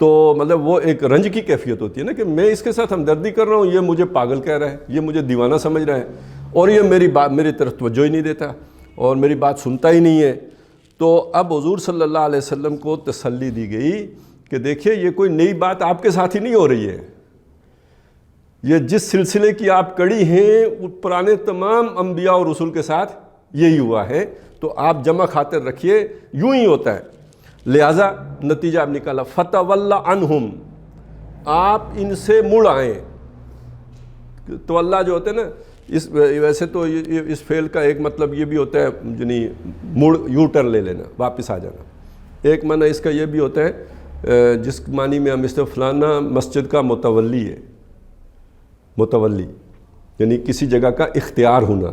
تو مطلب وہ ایک رنج کی کیفیت ہوتی ہے نا کہ میں اس کے ساتھ ہمدردی کر رہا ہوں، یہ مجھے پاگل کہہ رہا ہے، یہ مجھے دیوانہ سمجھ رہا ہے، اور یہ میری طرف توجہ ہی نہیں دیتا اور میری بات سنتا ہی نہیں ہے۔ تو اب حضور صلی اللہ علیہ وسلم کو تسلی دی گئی کہ دیکھیے یہ کوئی نئی بات آپ کے ساتھ ہی نہیں ہو رہی ہے، یہ جس سلسلے کی آپ کڑی ہیں پرانے تمام انبیاء اور رسول کے ساتھ یہی ہوا ہے، تو آپ جمع خاطر رکھیے، یوں ہی ہوتا ہے۔ لہٰذا نتیجہ آپ نکالا فَتَوَلَّ عَنْهُمْ، آپ ان سے مڑ آئیں۔ تو اللہ جو ہوتے ہیں نا، ویسے تو اس فعل کا ایک مطلب یہ بھی ہوتا ہے یعنی مڑ، یو ٹرن لے لینا، واپس آ جانا۔ ایک معنی اس کا یہ بھی ہوتا ہے جس معنی میں ہم اس فلانا مسجد کا متولی ہے، متولی یعنی کسی جگہ کا اختیار ہونا۔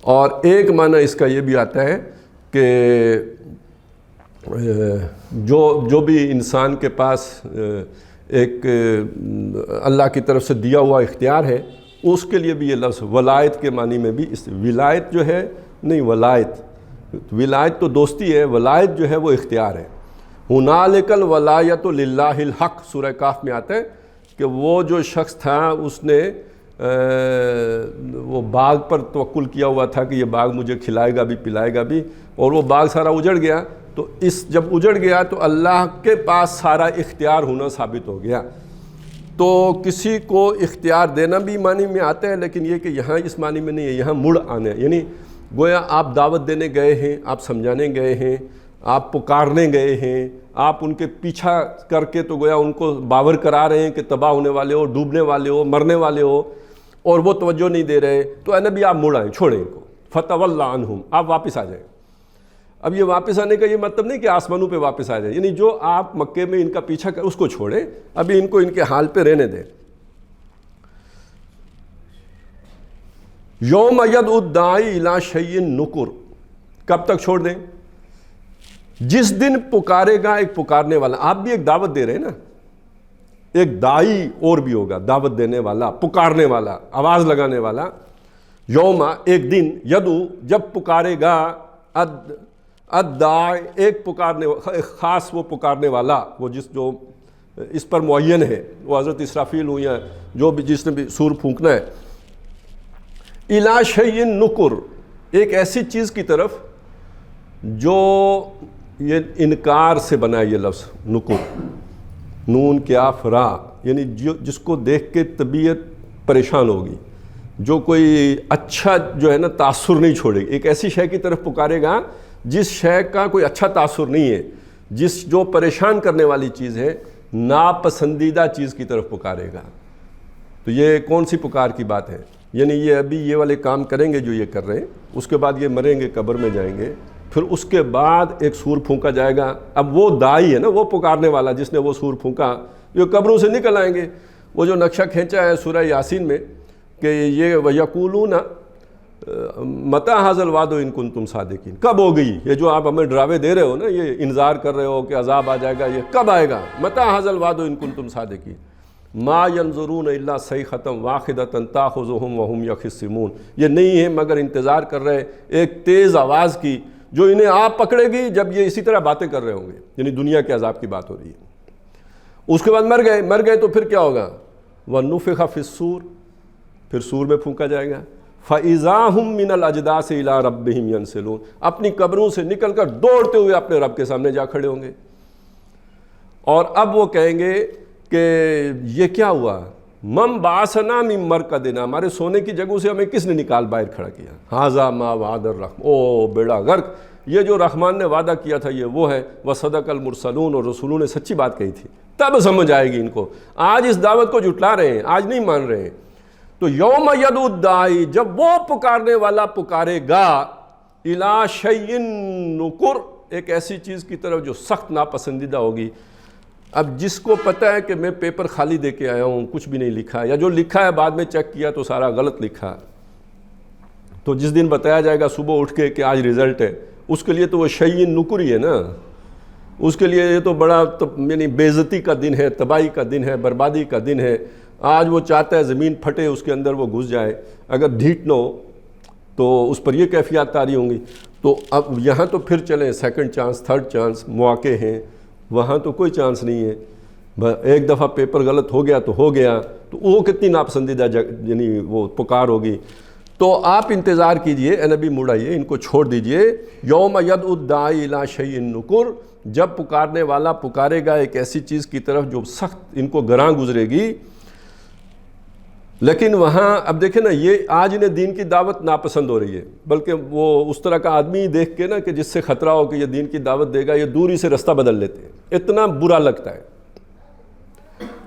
اور ایک معنی اس کا یہ بھی آتا ہے کہ جو بھی انسان کے پاس ایک اللہ کی طرف سے دیا ہوا اختیار ہے، اس کے لیے بھی یہ لفظ ولایت کے معنی میں بھی ولایت جو ہے نہیں، ولایت تو دوستی ہے، ولایت جو ہے وہ اختیار ہے۔ ہنالک الولایۃ للہ الحق، سورہ کاف میں آتا ہے کہ وہ جو شخص تھا اس نے وہ باغ پر توکل کیا ہوا تھا کہ یہ باغ مجھے کھلائے گا بھی پلائے گا بھی، اور وہ باغ سارا اجڑ گیا، تو جب اجڑ گیا تو اللہ کے پاس سارا اختیار ہونا ثابت ہو گیا۔ تو کسی کو اختیار دینا بھی معنی میں آتا ہے، لیکن یہ کہ یہاں اس معنی میں نہیں ہے، یہاں مڑ آنا ہے، یعنی گویا آپ دعوت دینے گئے ہیں، آپ سمجھانے گئے ہیں، آپ پکارنے گئے ہیں، آپ ان کے پیچھا کر کے تو گویا ان کو باور کرا رہے ہیں کہ تباہ ہونے والے ہو، ڈوبنے والے ہو، مرنے والے ہو، اور وہ توجہ نہیں دے رہے، تو اے نبی آپ مڑ آئیں، چھوڑیں ان کو، فَتَوَلَّ عَنْهُمْ، آپ واپس آ جائیں۔ اب یہ واپس آنے کا یہ مطلب نہیں کہ آسمانوں پہ واپس آ جائیں، یعنی جو آپ مکے میں ان کا پیچھا کر اس کو چھوڑیں، ابھی ان کو ان کے حال پہ رہنے دیں۔ یوم یدعو الداعی الی شیء نکر، کب تک چھوڑ دیں؟ جس دن پکارے گا ایک پکارنے والا۔ آپ بھی ایک دعوت دے رہے ہیں نا، ایک داعی اور بھی ہوگا، دعوت دینے والا، پکارنے والا، آواز لگانے والا۔ یوم، ایک دن، یدعو، جب پکارے گا، الداعی، ایک پکارنے، ایک خاص وہ پکارنے والا، وہ جو اس پر معین ہے، وہ حضرت اسرافیل ہوں یا جو بھی جس نے بھی سور پھونکنا ہے، الی شیء نکر، ایک ایسی چیز کی طرف جو یہ انکار سے بنا ہے، یہ لفظ نکر، نون کاف را، یعنی جس کو دیکھ کے طبیعت پریشان ہوگی، جو کوئی اچھا جو ہے نا تاثر نہیں چھوڑے گی، ایک ایسی شے کی طرف پکارے گا جس شے کا کوئی اچھا تاثر نہیں ہے، جو پریشان کرنے والی چیز ہے، ناپسندیدہ چیز کی طرف پکارے گا۔ تو یہ کون سی پکار کی بات ہے؟ یعنی یہ ابھی یہ والے کام کریں گے جو یہ کر رہے ہیں، اس کے بعد یہ مریں گے، قبر میں جائیں گے، پھر اس کے بعد ایک سور پھونکا جائے گا۔ اب وہ داعی ہے نا، وہ پکارنے والا جس نے وہ سور پھونکا، جو قبروں سے نکل آئیں گے۔ وہ جو نقشہ کھینچا ہے سورہ یاسین میں کہ یہ وَيَقُولُونَ مَتَىٰ هَٰذَا الْوَعْدُ إِن كُنتُمْ صَادِقِينَ، کب ہوگی یہ جو آپ ہمیں ڈراوے دے رہے ہو نا، یہ انذار کر رہے ہو کہ عذاب آ جائے گا، یہ کب آئے گا؟ مَتَىٰ هَٰذَا الْوَعْدُ إِن كُنتُمْ صَادِقِينَ مَا يَنظُرُونَ إِلَّا صَيْحَةً وَاحِدَةً تَأْخُذُهُمْ وَهُمْ يَخِصِّمُونَ، یہ نہیں ہے مگر انتظار کر رہے ایک تیز آواز کی جو انہیں آپ پکڑے گی جب یہ اسی طرح باتیں کر رہے ہوں گے، یعنی دنیا کے عذاب کی بات ہو رہی ہے۔ اس کے بعد مر گئے تو پھر کیا ہوگا؟ وَنُفِخَ فِي الصُّورِ، پھر سور میں پھونکا جائے گا۔ فَإِذَا هُم مِّنَ الْأَجْدَاثِ إِلَىٰ رَبِّهِمْ يَنْسِلُونَ، اپنی قبروں سے نکل کر دوڑتے ہوئے اپنے رب کے سامنے جا کھڑے ہوں گے، اور اب وہ کہیں گے کہ یہ کیا ہوا؟ مَن بَعَثَنَا مِن مَرْقَدِنَا، ہمارے سونے کی جگہوں سے ہمیں کس نے نکال باہر کھڑا کیا؟ هَٰذَا مَا وَعَدَ الرَّحْمَٰنُ، او بیڑا غرق، یہ جو رحمان نے وعدہ کیا تھا یہ وہ ہے، وَصَدَقَ الْمُرْسَلُونَ، اور رسولوں نے سچی بات کہی تھی۔ تب سمجھ آئے گی ان کو، آج اس دعوت کو جھٹلا رہے ہیں، آج نہیں مان رہے ہیں۔ تو یوم یدعو الداعی، جب وہ پکارنے والا پکارے گا، الی شیء نکر، ایک ایسی چیز کی طرف جو سخت ناپسندیدہ ہوگی۔ اب جس کو پتہ ہے کہ میں پیپر خالی دے کے آیا ہوں، کچھ بھی نہیں لکھا، یا جو لکھا ہے بعد میں چیک کیا تو سارا غلط لکھا، تو جس دن بتایا جائے گا صبح اٹھ کے کہ آج رزلٹ ہے، اس کے لیے تو وہ شیء نکر ہی ہے نا، اس کے لیے یہ تو بڑا یعنی بے عزتی کا دن ہے، تباہی کا دن ہے، بربادی کا دن ہے۔ آج وہ چاہتا ہے زمین پھٹے، اس کے اندر وہ گھس جائے، اگر ڈھیٹ نہ ہو تو اس پر یہ کیفیات طاری ہوں گی۔ تو اب یہاں تو پھر چلیں، سیکنڈ چانس، تھرڈ چانس، مواقع ہیں، وہاں تو کوئی چانس نہیں ہے. ایک دفعہ پیپر غلط ہو گیا تو ہو گیا, تو وہ کتنی ناپسندیدہ یعنی وہ پکار ہوگی. تو آپ انتظار کیجئے, اے نبی مڑ آئیے, ان کو چھوڑ دیجئے. یوم یدعو الداعی الی شیء نکر, جب پکارنے والا پکارے گا ایک ایسی چیز کی طرف جو سخت ان کو گراں گزرے گی. لیکن وہاں اب دیکھیں نا, یہ آج انہیں دین کی دعوت ناپسند ہو رہی ہے, بلکہ وہ اس طرح کا آدمی دیکھ کے نا کہ جس سے خطرہ ہو کہ یہ دین کی دعوت دے گا, یہ دوری سے رستہ بدل لیتے ہیں, اتنا برا لگتا ہے.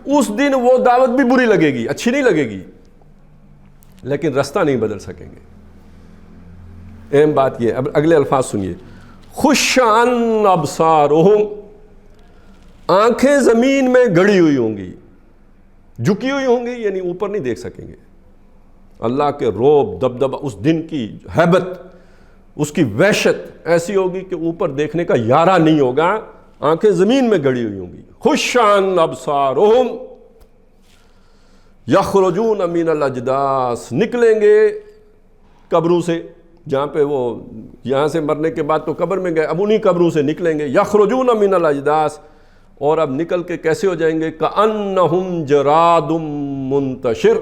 اس دن وہ دعوت بھی بری لگے گی, اچھی نہیں لگے گی, لیکن رستہ نہیں بدل سکیں گے. اہم بات یہ. اب اگلے الفاظ سنیے. خشعن ابصارہم, آنکھیں زمین میں گڑی ہوئی ہوں گی, جھکی ہوئی ہوں گی, یعنی اوپر نہیں دیکھ سکیں گے. اللہ کے روب دبدبہ, اس دن کی ہیبت, اس کی وحشت ایسی ہوگی کہ اوپر دیکھنے کا یارہ نہیں ہوگا, آنکھیں زمین میں گڑی ہوئی ہوں گی. خشعن ابصارہم یخرجون من الاجداث, نکلیں گے قبروں سے, جہاں پہ وہ یہاں سے مرنے کے بعد تو قبر میں گئے, اب انہی قبروں سے نکلیں گے. یخرجون من الاجداث, اور اب نکل کے کیسے ہو جائیں گے؟ کأنہم جراد منتشر,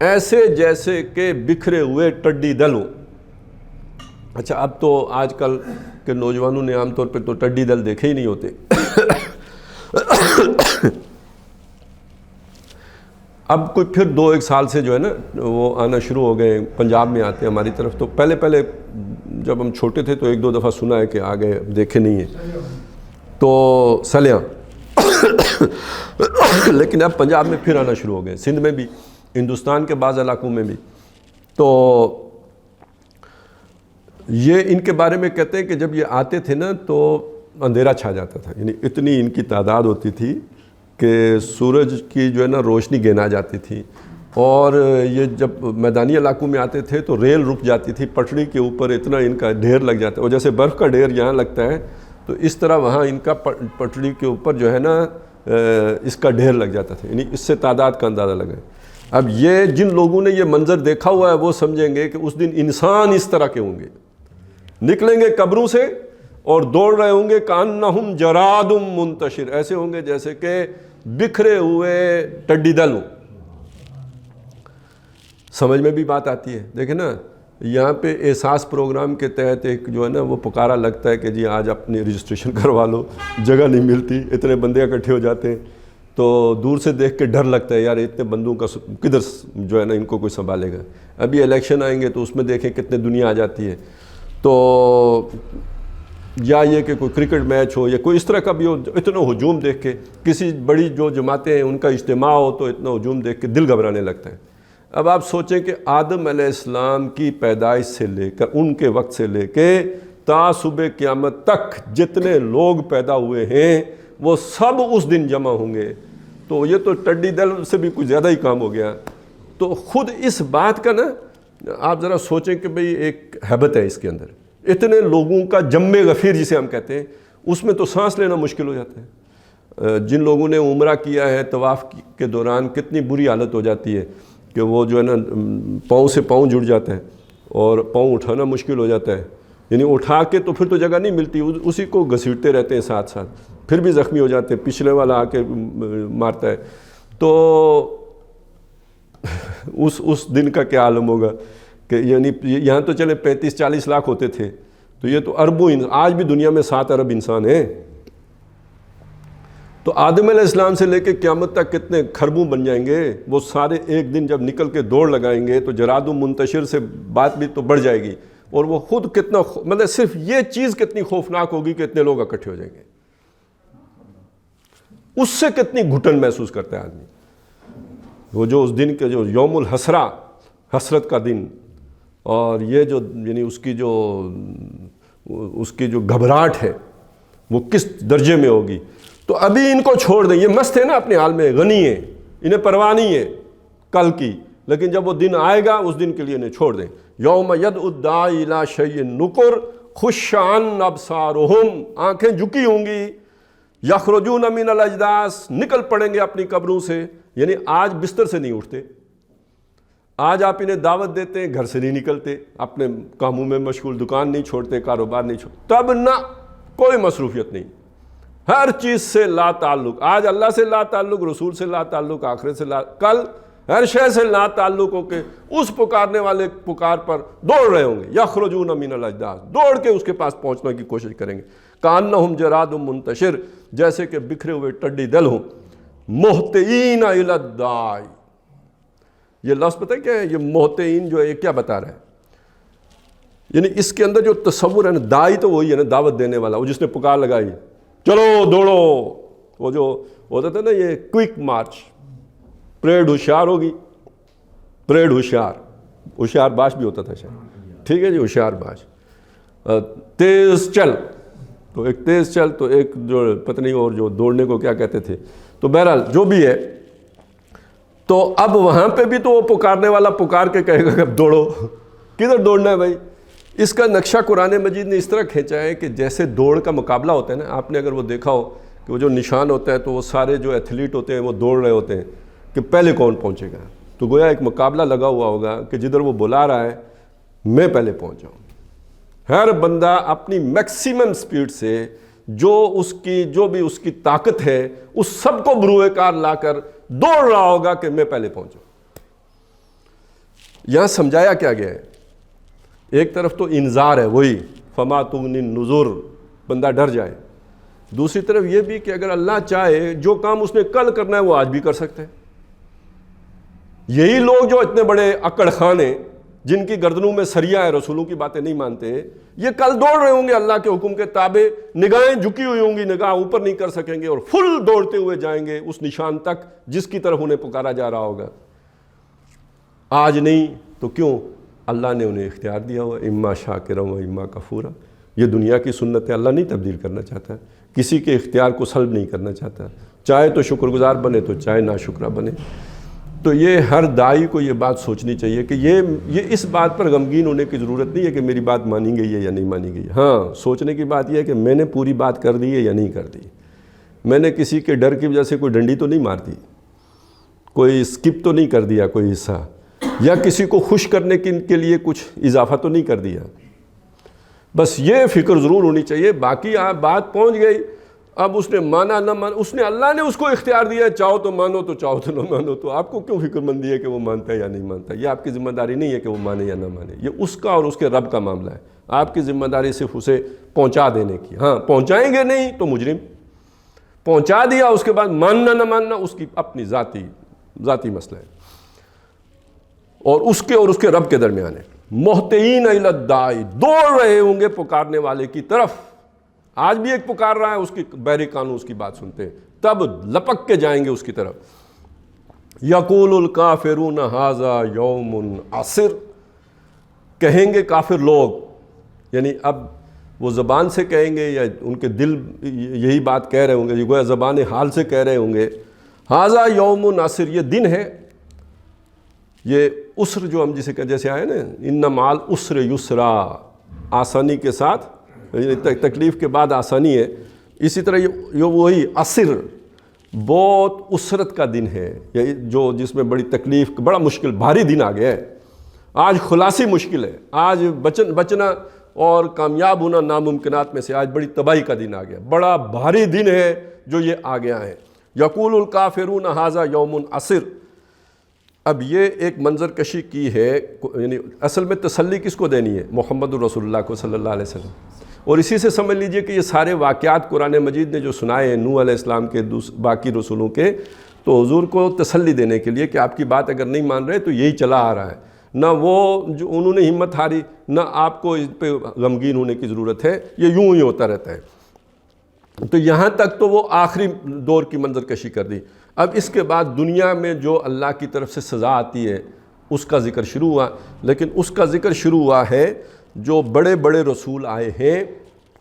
ایسے جیسے کہ بکھرے ہوئے ٹڈی دل ہوں. اچھا, اب تو آج کل کے نوجوانوں نے عام طور پہ تو ٹڈی دل دیکھے ہی نہیں ہوتے. اب کوئی پھر 2-1 سال سے جو ہے نا وہ آنا شروع ہو گئے, پنجاب میں آتے ہیں ہماری طرف. تو پہلے جب ہم چھوٹے تھے تو 1-2 دفعہ سنا ہے کہ آ گئے, دیکھے نہیں ہیں. تو سلیاں لیکن اب پنجاب میں پھر آنا شروع ہو گئے, سندھ میں بھی, ہندوستان کے بعض علاقوں میں بھی. تو یہ ان کے بارے میں کہتے ہیں کہ جب یہ آتے تھے نا تو اندھیرا چھا جاتا تھا, یعنی اتنی ان کی تعداد ہوتی تھی کہ سورج کی جو ہے نا روشنی گنا جاتی تھی. اور یہ جب میدانی علاقوں میں آتے تھے تو ریل رک جاتی تھی پٹڑی کے اوپر, اتنا ان کا ڈھیر لگ جاتا ہے. اور جیسے برف کا ڈھیر یہاں لگتا ہے تو اس طرح وہاں ان کا پٹڑی کے اوپر جو ہے نا اس کا ڈھیر لگ جاتا تھا, یعنی اس سے تعداد کا اندازہ لگائیں. اب یہ جن لوگوں نے یہ منظر دیکھا ہوا ہے وہ سمجھیں گے کہ اس دن انسان اس طرح کے ہوں گے, نکلیں گے قبروں سے اور دوڑ رہے ہوں گے. کأنہم جراد منتشر, ایسے ہوں گے جیسے کہ بکھرے ہوئے ٹڈی دل ہوں. سمجھ میں بھی بات آتی ہے. دیکھیں نا, یہاں پہ احساس پروگرام کے تحت ایک جو ہے نا وہ پکارا لگتا ہے کہ جی آج اپنی رجسٹریشن کروا لو, جگہ نہیں ملتی, اتنے بندے اکٹھے ہو جاتے ہیں. تو دور سے دیکھ کے ڈر لگتا ہے, یار اتنے بندوں کا کدھر جو ہے نا ان کو کوئی سنبھالے گا. ابھی الیکشن آئیں گے تو اس میں دیکھیں کتنے دنیا آ جاتی ہے. تو یا یہ کہ کوئی کرکٹ میچ ہو یا کوئی اس طرح کا بھی ہو, اتنا ہجوم دیکھ کے, کسی بڑی جو جماعتیں ہیں ان کا اجتماع ہو تو اتنا ہجوم دیکھ کے دل گھبرانے لگتا ہے. اب آپ سوچیں کہ آدم علیہ السلام کی پیدائش سے لے کر ان کے وقت سے لے کے تا صبح قیامت تک جتنے لوگ پیدا ہوئے ہیں وہ سب اس دن جمع ہوں گے. تو یہ تو ٹڈی دل سے بھی کچھ زیادہ ہی کام ہو گیا. تو خود اس بات کا نا آپ ذرا سوچیں کہ بھئی ایک ہیبت ہے اس کے اندر, اتنے لوگوں کا جم غفیر جسے ہم کہتے ہیں, اس میں تو سانس لینا مشکل ہو جاتا ہے. جن لوگوں نے عمرہ کیا ہے طواف کے دوران کتنی بری حالت ہو جاتی ہے کہ وہ جو ہے نا پاؤں سے پاؤں جڑ جاتا ہے اور پاؤں اٹھانا مشکل ہو جاتا ہے, یعنی اٹھا کے تو پھر تو جگہ نہیں ملتی, اسی کو گھسیٹتے رہتے ہیں ساتھ ساتھ, پھر بھی زخمی ہو جاتے ہیں, پچھلے والا آ کے مارتا ہے. تو اس دن کا کیا عالم ہوگا کہ یعنی یہاں تو چلے 35-40 لاکھ ہوتے تھے, تو یہ تو اربوں, آج بھی دنیا میں 7 ارب انسان ہیں. تو آدم علیہ السلام سے لے کے قیامت تک کتنے کھربوں بن جائیں گے, وہ سارے ایک دن جب نکل کے دوڑ لگائیں گے تو جراد و منتشر سے بات بھی تو بڑھ جائے گی. اور وہ خود کتنا مطلب صرف یہ چیز کتنی خوفناک ہوگی کہ اتنے لوگ اکٹھے ہو جائیں گے, اس سے کتنی گھٹن محسوس کرتا ہے آدمی. وہ جو اس دن کے جو یوم الحسرہ, حسرت کا دن, اور یہ جو یعنی اس کی جو گھبراہٹ ہے وہ کس درجے میں ہوگی. تو ابھی ان کو چھوڑ دیں, یہ مست ہے نا اپنے حال میں, غنی ہیں, انہیں پرواہ نہیں ہے کل کی, لیکن جب وہ دن آئے گا اس دن کے لیے انہیں چھوڑ دیں. یوم یدعو الداعی الی شیء نکر خشعن ابصارہم, آنکھیں جھکی ہوں گی. یخرجون من الاجداث, نکل پڑیں گے اپنی قبروں سے, یعنی آج بستر سے نہیں اٹھتے. آج آپ انہیں دعوت دیتے ہیں, گھر سے نہیں نکلتے, اپنے کاموں میں مشغول, دکان نہیں چھوڑتے, کاروبار نہیں چھوڑتے, تب نہ کوئی مصروفیت نہیں. ہر چیز سے لا تعلق. آج اللہ سے لا تعلق, رسول سے لا تعلق, آخرت سے لا, کل ہر شے سے لا تعلق ہو کے اس پکارنے والے پکار پر دوڑ رہے ہوں گے. یخرجون من الاجداث, دوڑ کے اس کے پاس پہنچنے کی کوشش کریں گے. کانہم جراد منتشر, جیسے کہ بکھرے ہوئے ٹڈی دل ہوں. مہطعین الی الداعی, یہ لفظ پتہ ہے کیا ہے؟ یہ مہطعین جو ہے یہ کیا بتا رہا ہے؟ یعنی اس کے اندر جو تصور ہے نا, داعی تو وہی ہے نا, دعوت دینے والا, وہ جس نے پکار لگائی چلو دوڑو, وہ جو ہوتا تھا نا یہ کوئک مارچ, پریڈ ہوشیار ہوگی, پریڈ ہوشیار باش بھی ہوتا تھا شاید, ٹھیک ہے جی, ہوشیار باش. تیز چل, تو ایک تیز چل, تو ایک جو پتہ نہیں اور جو دوڑنے کو کیا کہتے تھے. تو بہرحال جو بھی ہے, تو اب وہاں پہ بھی تو وہ پکارنے والا پکار کے کہے گا کہ اب دوڑو. کدھر دوڑنا ہے بھائی؟ اس کا نقشہ قرآن مجید نے اس طرح کھینچا ہے کہ جیسے دوڑ کا مقابلہ ہوتا ہے نا, آپ نے اگر وہ دیکھا ہو کہ وہ جو نشان ہوتا ہے تو وہ سارے جو ایتھلیٹ ہوتے ہیں وہ دوڑ رہے ہوتے ہیں کہ پہلے کون پہنچے گا. تو گویا ایک مقابلہ لگا ہوا ہوگا کہ جدھر وہ بلا رہا ہے میں پہلے پہنچ جاؤں. ہر بندہ اپنی میکسیمم سپیڈ سے جو بھی اس کی طاقت ہے اس سب کو بروئے کار لا کر دوڑ رہا ہوگا کہ میں پہلے پہنچوں. یہاں سمجھایا کیا گیا ہے؟ ایک طرف تو انذار ہے, وہی فما تغنی النذر, بندہ ڈر جائے. دوسری طرف یہ بھی کہ اگر اللہ چاہے جو کام اس نے کل کرنا ہے وہ آج بھی کر سکتے ہیں. یہی لوگ جو اتنے بڑے اکڑ خان ہیں, جن کی گردنوں میں سریا ہے, رسولوں کی باتیں نہیں مانتے, یہ کل دوڑ رہے ہوں گے اللہ کے حکم کے تابع, نگاہیں جھکی ہوئی ہوں گی, نگاہ اوپر نہیں کر سکیں گے, اور فل دوڑتے ہوئے جائیں گے اس نشان تک جس کی طرف انہیں پکارا جا رہا ہوگا. آج نہیں تو کیوں؟ اللہ نے انہیں اختیار دیا ہوا, اما شاکرا و اما کفورا. یہ دنیا کی سنت ہے, اللہ نہیں تبدیل کرنا چاہتا, کسی کے اختیار کو سلب نہیں کرنا چاہتا, چاہے تو شکر گزار بنے تو چاہے ناشکرہ بنے. تو یہ ہر داعی کو یہ بات سوچنی چاہیے کہ یہ اس بات پر غمگین ہونے کی ضرورت نہیں ہے کہ میری بات مانی گئی ہے یا نہیں مانی گئی. ہاں, سوچنے کی بات یہ ہے کہ میں نے پوری بات کر دی ہے یا نہیں کر دی. میں نے کسی کے ڈر کی وجہ سے کوئی ڈنڈی تو نہیں مار دی, کوئی اسکپ تو نہیں کر دیا کوئی حصہ, یا کسی کو خوش کرنے کے لیے کچھ اضافہ تو نہیں کر دیا. بس یہ فکر ضرور ہونی چاہیے. باقی آپ بات پہنچ گئی, اب اس نے مانا نہ مانا, اس نے اللہ نے اس کو اختیار دیا ہے, چاہو تو مانو تو چاہو تو نہ مانو. تو آپ کو کیوں فکر مندی ہے کہ وہ مانتا ہے یا نہیں مانتا؟ یہ آپ کی ذمہ داری نہیں ہے کہ وہ مانے یا نہ مانے, یہ اس کا اور اس کے رب کا معاملہ ہے. آپ کی ذمہ داری صرف اسے پہنچا دینے کی. ہاں, پہنچائیں گے نہیں تو مجرم, پہنچا دیا اس کے بعد ماننا نہ ماننا اس کی اپنی ذاتی مسئلہ ہے, اور اس کے رب کے درمیان ہے. مہطعین الی الداعی, دوڑ رہے ہوں گے پکارنے والے کی طرف. آج بھی ایک پکار رہا ہے, اس کی بحری کانوں اس کی بات سنتے ہیں, تب لپک کے جائیں گے اس کی طرف. یقول الکافرون ھذا یوم عسر, کہیں گے کافر لوگ, یعنی اب وہ زبان سے کہیں گے یا ان کے دل یہی بات کہہ رہے ہوں گے, یہ گویا زبان حال سے کہہ رہے ہوں گے, ھذا یوم عسر, یہ دن ہے, یہ عسر جو ہم جیسے آئے نا, ان مع العسر یسرا, آسانی کے ساتھ, تکلیف کے بعد آسانی ہے. اسی طرح یہ وہی عسر, بہت عسرت کا دن ہے, جو جس میں بڑی تکلیف, بڑا مشکل بھاری دن آ گیا ہے. آج خلاصی مشکل ہے, آج بچنا اور کامیاب ہونا ناممکنات میں سے آج بڑی تباہی کا دن آ گیا, بڑا بھاری دن ہے جو یہ آ گیا ہے. یقول الکافرون ھذا یوم عسر. اب یہ ایک منظر کشی کی ہے, یعنی اصل میں تسلی کس کو دینی ہے؟ محمد الرسول اللہ کو صلی اللہ علیہ وسلم. اور اسی سے سمجھ لیجئے کہ یہ سارے واقعات قرآن مجید نے جو سنائے ہیں نوح علیہ السلام کے باقی رسولوں کے, تو حضور کو تسلی دینے کے لیے کہ آپ کی بات اگر نہیں مان رہے تو یہی چلا آ رہا ہے, نہ وہ جو انہوں نے ہمت ہاری, نہ آپ کو اس پہ غمگین ہونے کی ضرورت ہے, یہ یوں ہی ہوتا رہتا ہے. تو یہاں تک تو وہ آخری دور کی منظر کشی کر دی. اب اس کے بعد دنیا میں جو اللہ کی طرف سے سزا آتی ہے اس کا ذکر شروع ہوا, لیکن اس کا ذکر شروع ہوا ہے جو بڑے بڑے رسول آئے ہیں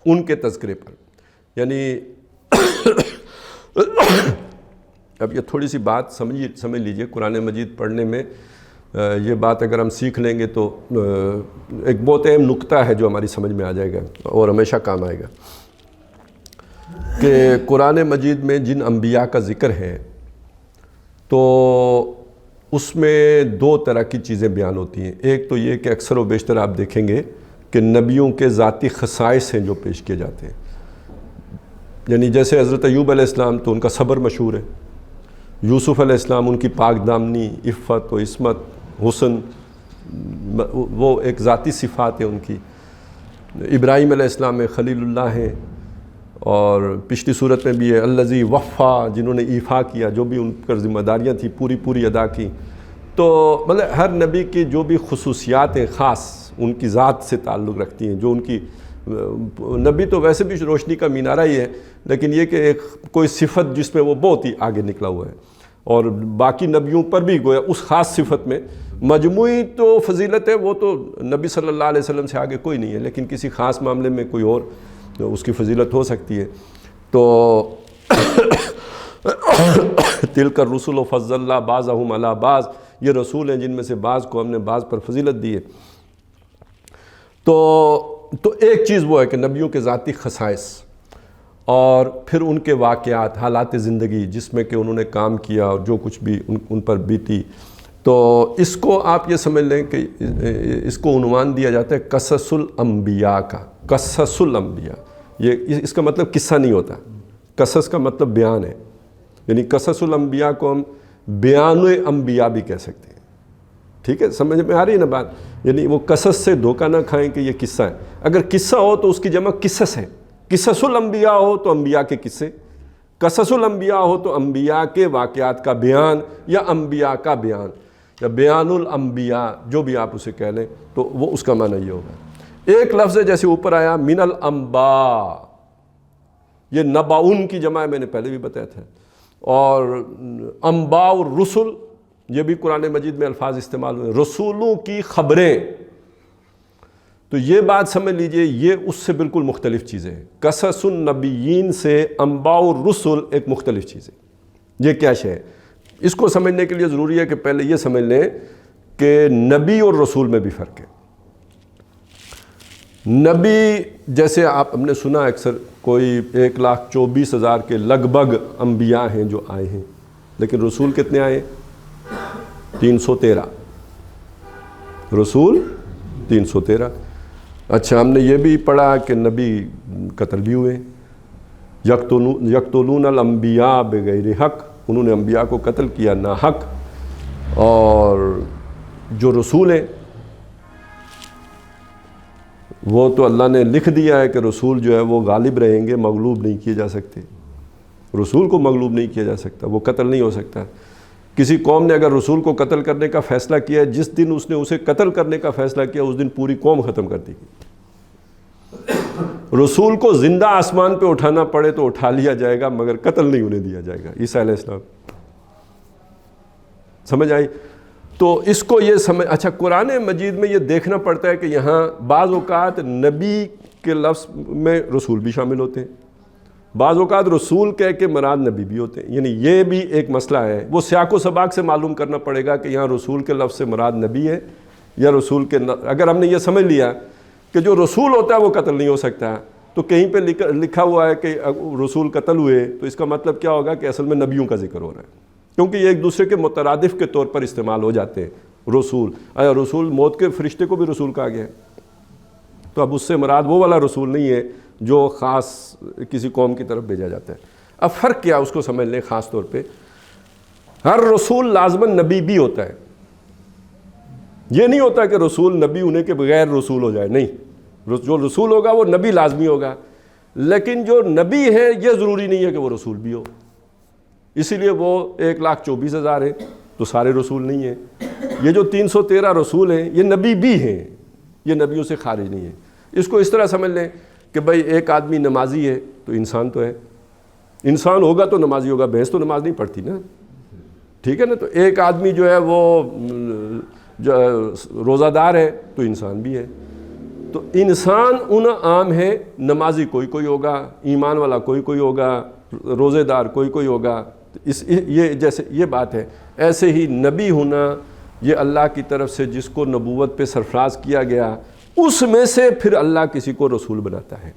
ان کے تذکرے پر. یعنی اب یہ تھوڑی سی بات سمجھ لیجئے, قرآن مجید پڑھنے میں یہ بات اگر ہم سیکھ لیں گے تو ایک بہت اہم نقطہ ہے جو ہماری سمجھ میں آ جائے گا اور ہمیشہ کام آئے گا, کہ قرآن مجید میں جن انبیاء کا ذکر ہے تو اس میں دو طرح کی چیزیں بیان ہوتی ہیں. ایک تو یہ کہ اکثر و بیشتر آپ دیکھیں گے کہ نبیوں کے ذاتی خصائص ہیں جو پیش کیے جاتے ہیں. یعنی جیسے حضرت ایوب علیہ السلام تو ان کا صبر مشہور ہے، یوسف علیہ السلام ان کی پاک دامنی، عفت و عصمت، حسن، وہ ایک ذاتی صفات ہیں ان کی. ابراہیم علیہ السلام میں خلیل اللہ ہیں، اور پچھلی صورت میں بھی ہے الذی وفا، جنہوں نے ایفا کیا، جو بھی ان پر ذمہ داریاں تھیں پوری ادا کی. تو مطلب ہر نبی کی جو بھی خصوصیات ہیں خاص ان کی ذات سے تعلق رکھتی ہیں، جو ان کی نبی تو ویسے بھی روشنی کا مینارہ ہی ہے، لیکن یہ کہ ایک کوئی صفت جس میں وہ بہت ہی آگے نکلا ہوا ہے، اور باقی نبیوں پر بھی گویا اس خاص صفت میں مجموعی تو فضیلت ہے، وہ تو نبی صلی اللہ علیہ وسلم سے آگے کوئی نہیں ہے، لیکن کسی خاص معاملے میں کوئی اور اس کی فضیلت ہو سکتی ہے. تو تلک الرسل فضلنا بعضهم علی بعض، یہ رسول ہیں جن میں سے بعض کو ہم نے بعض پر فضیلت دی ہے. تو ایک چیز وہ ہے کہ نبیوں کے ذاتی خصائص اور پھر ان کے واقعات، حالات زندگی جس میں کہ انہوں نے کام کیا اور جو کچھ بھی ان پر بیتی. تو اس کو آپ یہ سمجھ لیں کہ اس کو عنوان دیا جاتا ہے قصص الانبیاء کا. قصص الانبیاء، یہ اس کا مطلب قصہ نہیں ہوتا، قصص کا مطلب بیان ہے، یعنی قصص الانبیاء کو ہم بیان انبیاء بھی کہہ سکتے ہیں. ٹھیک ہے، سمجھ میں آ رہی ہے نا بات؟ یعنی وہ قصص سے دھوکہ نہ کھائیں کہ یہ قصہ ہے. اگر قصہ ہو تو اس کی جمع قصص ہے. قصص الانبیاء ہو تو انبیاء کے قصے، قصص الانبیاء ہو تو انبیاء کے واقعات کا بیان یا انبیاء کا بیان یا بیان الانبیاء، جو بھی آپ اسے کہہ لیں، تو وہ اس کا معنی یہ ہوگا. ایک لفظ ہے جیسے اوپر آیا من الانباء، یہ نباؤن کی جمع ہے، میں نے پہلے بھی بتایا تھا. اور انباء الرسل، یہ بھی قرآن مجید میں الفاظ استعمال ہوئے، رسولوں کی خبریں. تو یہ بات سمجھ لیجئے، یہ اس سے بالکل مختلف چیزیں ہیں. قصص النبیین سے انباء الرسل ایک مختلف چیز ہے. یہ کیا شے ہے؟ اس کو سمجھنے کے لیے ضروری ہے کہ پہلے یہ سمجھ لیں کہ نبی اور رسول میں بھی فرق ہے. نبی جیسے آپ ہم نے سنا اکثر کوئی 1,24,000 کے لگ بھگ انبیاء ہیں جو آئے ہیں، لیکن رسول کتنے آئے؟ 313 رسول، 313. اچھا، ہم نے یہ بھی پڑھا کہ نبی قتل بھی ہوئے، یقتلون الانبیاء بغیر حق، انہوں نے انبیاء کو قتل کیا نا حق. اور جو رسول ہیں وہ تو اللہ نے لکھ دیا ہے کہ رسول جو ہے وہ غالب رہیں گے، مغلوب نہیں کیے جا سکتے. رسول کو مغلوب نہیں کیا جا سکتا، وہ قتل نہیں ہو سکتا. کسی قوم نے اگر رسول کو قتل کرنے کا فیصلہ کیا ہے، جس دن اس نے اسے قتل کرنے کا فیصلہ کیا اس دن پوری قوم ختم کر دی گئی. رسول کو زندہ آسمان پہ اٹھانا پڑے تو اٹھا لیا جائے گا، مگر قتل نہیں انہیں دیا جائے گا. عیسیٰ علیہ السلام، سمجھ آئی؟ تو اس کو یہ سمجھ، اچھا قرآن مجید میں یہ دیکھنا پڑتا ہے کہ یہاں بعض اوقات نبی کے لفظ میں رسول بھی شامل ہوتے ہیں، بعض اوقات رسول کہہ کے مراد نبی بھی ہوتے ہیں. یعنی یہ بھی ایک مسئلہ ہے، وہ سیاق و سباق سے معلوم کرنا پڑے گا کہ یہاں رسول کے لفظ سے مراد نبی ہے یا رسول کے اگر ہم نے یہ سمجھ لیا کہ جو رسول ہوتا ہے وہ قتل نہیں ہو سکتا، تو کہیں پہ لکھا ہوا ہے کہ رسول قتل ہوئے، تو اس کا مطلب کیا ہوگا کہ اصل میں نبیوں کا ذکر ہو رہا ہے، کیونکہ یہ ایک دوسرے کے مترادف کے طور پر استعمال ہو جاتے ہیں. رسول، رسول موت کے فرشتے کو بھی رسول کہا گیا ہے، تو اب اس سے مراد وہ والا رسول نہیں ہے جو خاص کسی قوم کی طرف بھیجا جاتا ہے. اب فرق کیا اس کو سمجھ لیں. خاص طور پہ ہر رسول لازماً نبی بھی ہوتا ہے. یہ نہیں ہوتا کہ رسول نبی ہونے کے بغیر رسول ہو جائے، نہیں، جو رسول ہوگا وہ نبی لازمی ہوگا، لیکن جو نبی ہے یہ ضروری نہیں ہے کہ وہ رسول بھی ہو. اسی لیے وہ 1,24,000 ہیں تو سارے رسول نہیں ہیں. یہ جو 313 رسول ہیں یہ نبی بھی ہیں، یہ نبیوں سے خارج نہیں ہے. اس کو اس طرح سمجھ لیں کہ بھائی ایک آدمی نمازی ہے تو انسان تو ہے، انسان ہوگا تو نمازی ہوگا، بھینس تو نماز نہیں پڑھتی نا، ٹھیک ہے نا. تو ایک آدمی جو ہے وہ روزہ دار ہے تو انسان بھی ہے. تو انسان ان عام ہے، نمازی کوئی ہوگا، ایمان والا کوئی ہوگا، روزے دار کوئی ہوگا. یہ جیسے یہ بات ہے، ایسے ہی نبی ہونا یہ اللہ کی طرف سے جس کو نبوت پہ سرفراز کیا گیا اس میں سے پھر اللہ کسی کو رسول بناتا ہے.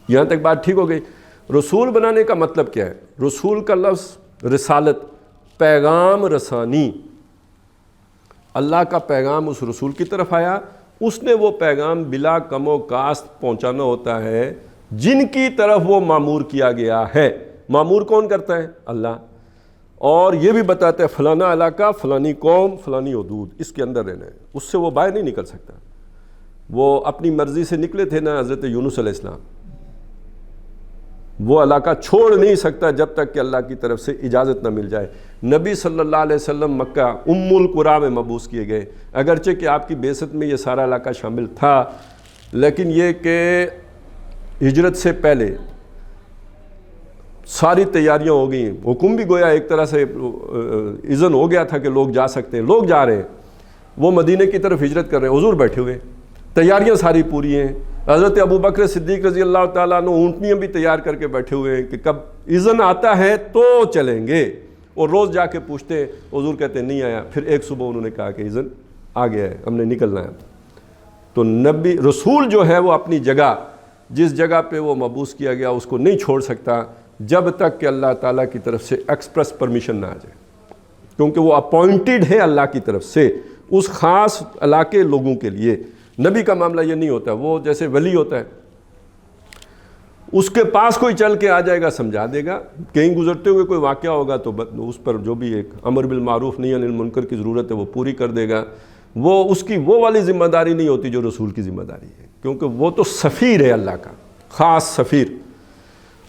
یہاں تک بات ٹھیک ہو گئی. رسول بنانے کا مطلب کیا ہے؟ رسول کا لفظ رسالت، پیغام رسانی. اللہ کا پیغام اس رسول کی طرف آیا، اس نے وہ پیغام بلا کم و کاست پہنچانا ہوتا ہے جن کی طرف وہ معمور کیا گیا ہے. معمور کون کرتا ہے؟ اللہ. اور یہ بھی بتاتا ہے فلانا علاقہ، فلانی قوم، فلانی حدود، اس کے اندر رہنا ہے. اس سے وہ باہر نہیں نکل سکتا. وہ اپنی مرضی سے نکلے تھے نا حضرت یونس علیہ السلام، وہ علاقہ چھوڑ نہیں سکتا جب تک کہ اللہ کی طرف سے اجازت نہ مل جائے. نبی صلی اللہ علیہ وسلم مکہ ام القریٰ میں مبعوث کیے گئے، اگرچہ کہ آپ کی بعثت میں یہ سارا علاقہ شامل تھا، لیکن یہ کہ ہجرت سے پہلے ساری تیاریاں ہو گئیں. حکم بھی گویا ایک طرح سے اذن ہو گیا تھا کہ لوگ جا سکتے ہیں. لوگ جا رہے ہیں، وہ مدینے کی طرف ہجرت کر رہے ہیں. حضور بیٹھے ہوئے، تیاریاں ساری پوری ہیں. حضرت ابو بکر صدیق رضی اللہ تعالیٰ عنہ اونٹنیاں بھی تیار کر کے بیٹھے ہوئے ہیں کہ کب اذن آتا ہے تو چلیں گے. اور روز جا کے پوچھتے ہیں، حضور کہتے ہیں نہیں آیا. پھر ایک صبح انہوں نے کہا کہ اذن آ گیا ہے، ہم نے نکلنا ہے. تو نبی رسول جو ہے وہ اپنی جگہ، جس جگہ پہ وہ مبعوث کیا گیا، اس کو نہیں چھوڑ سکتا جب تک کہ اللہ تعالیٰ کی طرف سے ایکسپریس پرمیشن نہ آ جائے، کیونکہ وہ اپوائنٹڈ ہے اللہ کی طرف سے اس خاص علاقے لوگوں کے لیے. نبی کا معاملہ یہ نہیں ہوتا. وہ جیسے ولی ہوتا ہے، اس کے پاس کوئی چل کے آ جائے گا، سمجھا دے گا. کہیں گزرتے ہوئے کوئی واقعہ ہوگا تو اس پر جو بھی ایک امر بالمعروف نہی عن المنکر کی ضرورت ہے وہ پوری کر دے گا. وہ اس کی وہ والی ذمہ داری نہیں ہوتی جو رسول کی ذمہ داری ہے، کیونکہ وہ تو سفیر ہے اللہ کا، خاص سفیر.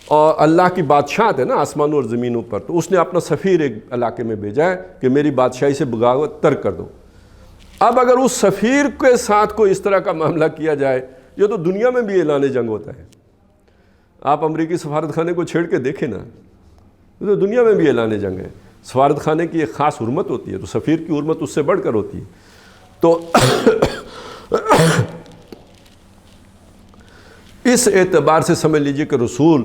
اور اللہ کی بادشاہت ہے نا آسمانوں اور زمینوں پر، تو اس نے اپنا سفیر ایک علاقے میں بھیجا ہے کہ میری بادشاہی سے بغاوت ترک کر دو. اب اگر اس سفیر کے ساتھ کوئی اس طرح کا معاملہ کیا جائے، یہ تو دنیا میں بھی اعلان جنگ ہوتا ہے. آپ امریکی سفارت خانے کو چھیڑ کے دیکھیں نا، یہ تو دنیا میں بھی اعلان جنگ ہے. سفارت خانے کی ایک خاص حرمت ہوتی ہے، تو سفیر کی حرمت اس سے بڑھ کر ہوتی ہے. تو اس اعتبار سے سمجھ لیجئے کہ رسول،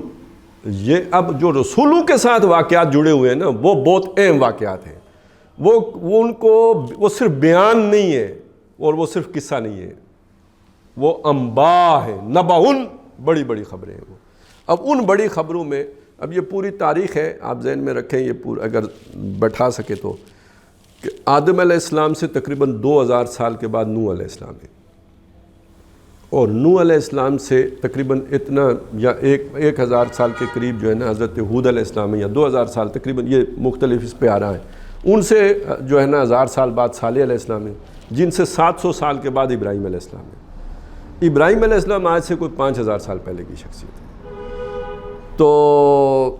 یہ اب جو رسولوں کے ساتھ واقعات جڑے ہوئے ہیں نا، وہ بہت اہم واقعات ہیں. وہ صرف بیان نہیں ہے اور وہ صرف قصہ نہیں ہے، وہ انباء ہے، نبعن، بڑی بڑی خبریں ہیں وہ. اب ان بڑی خبروں میں اب یہ پوری تاریخ ہے، آپ ذہن میں رکھیں، یہ پورا اگر بٹھا سکے تو، کہ آدم علیہ السلام سے تقریباً 2000 سال کے بعد نوح علیہ السلام ہے، اور نوح علیہ السلام سے تقریباً اتنا یا 1000 سال کے قریب جو ہے نا حضرت ہود علیہ السلام ہے، یا 2000 سال تقریباً، یہ مختلف اس پہ آ رہا ہے. ان سے جو ہے نا 1000 سال بعد صالح علیہ السلام ہے، جن سے 700 سال کے بعد ابراہیم علیہ السلام ہے. ابراہیم علیہ السلام آج سے کوئی 5000 سال پہلے کی شخصیت ہے. تو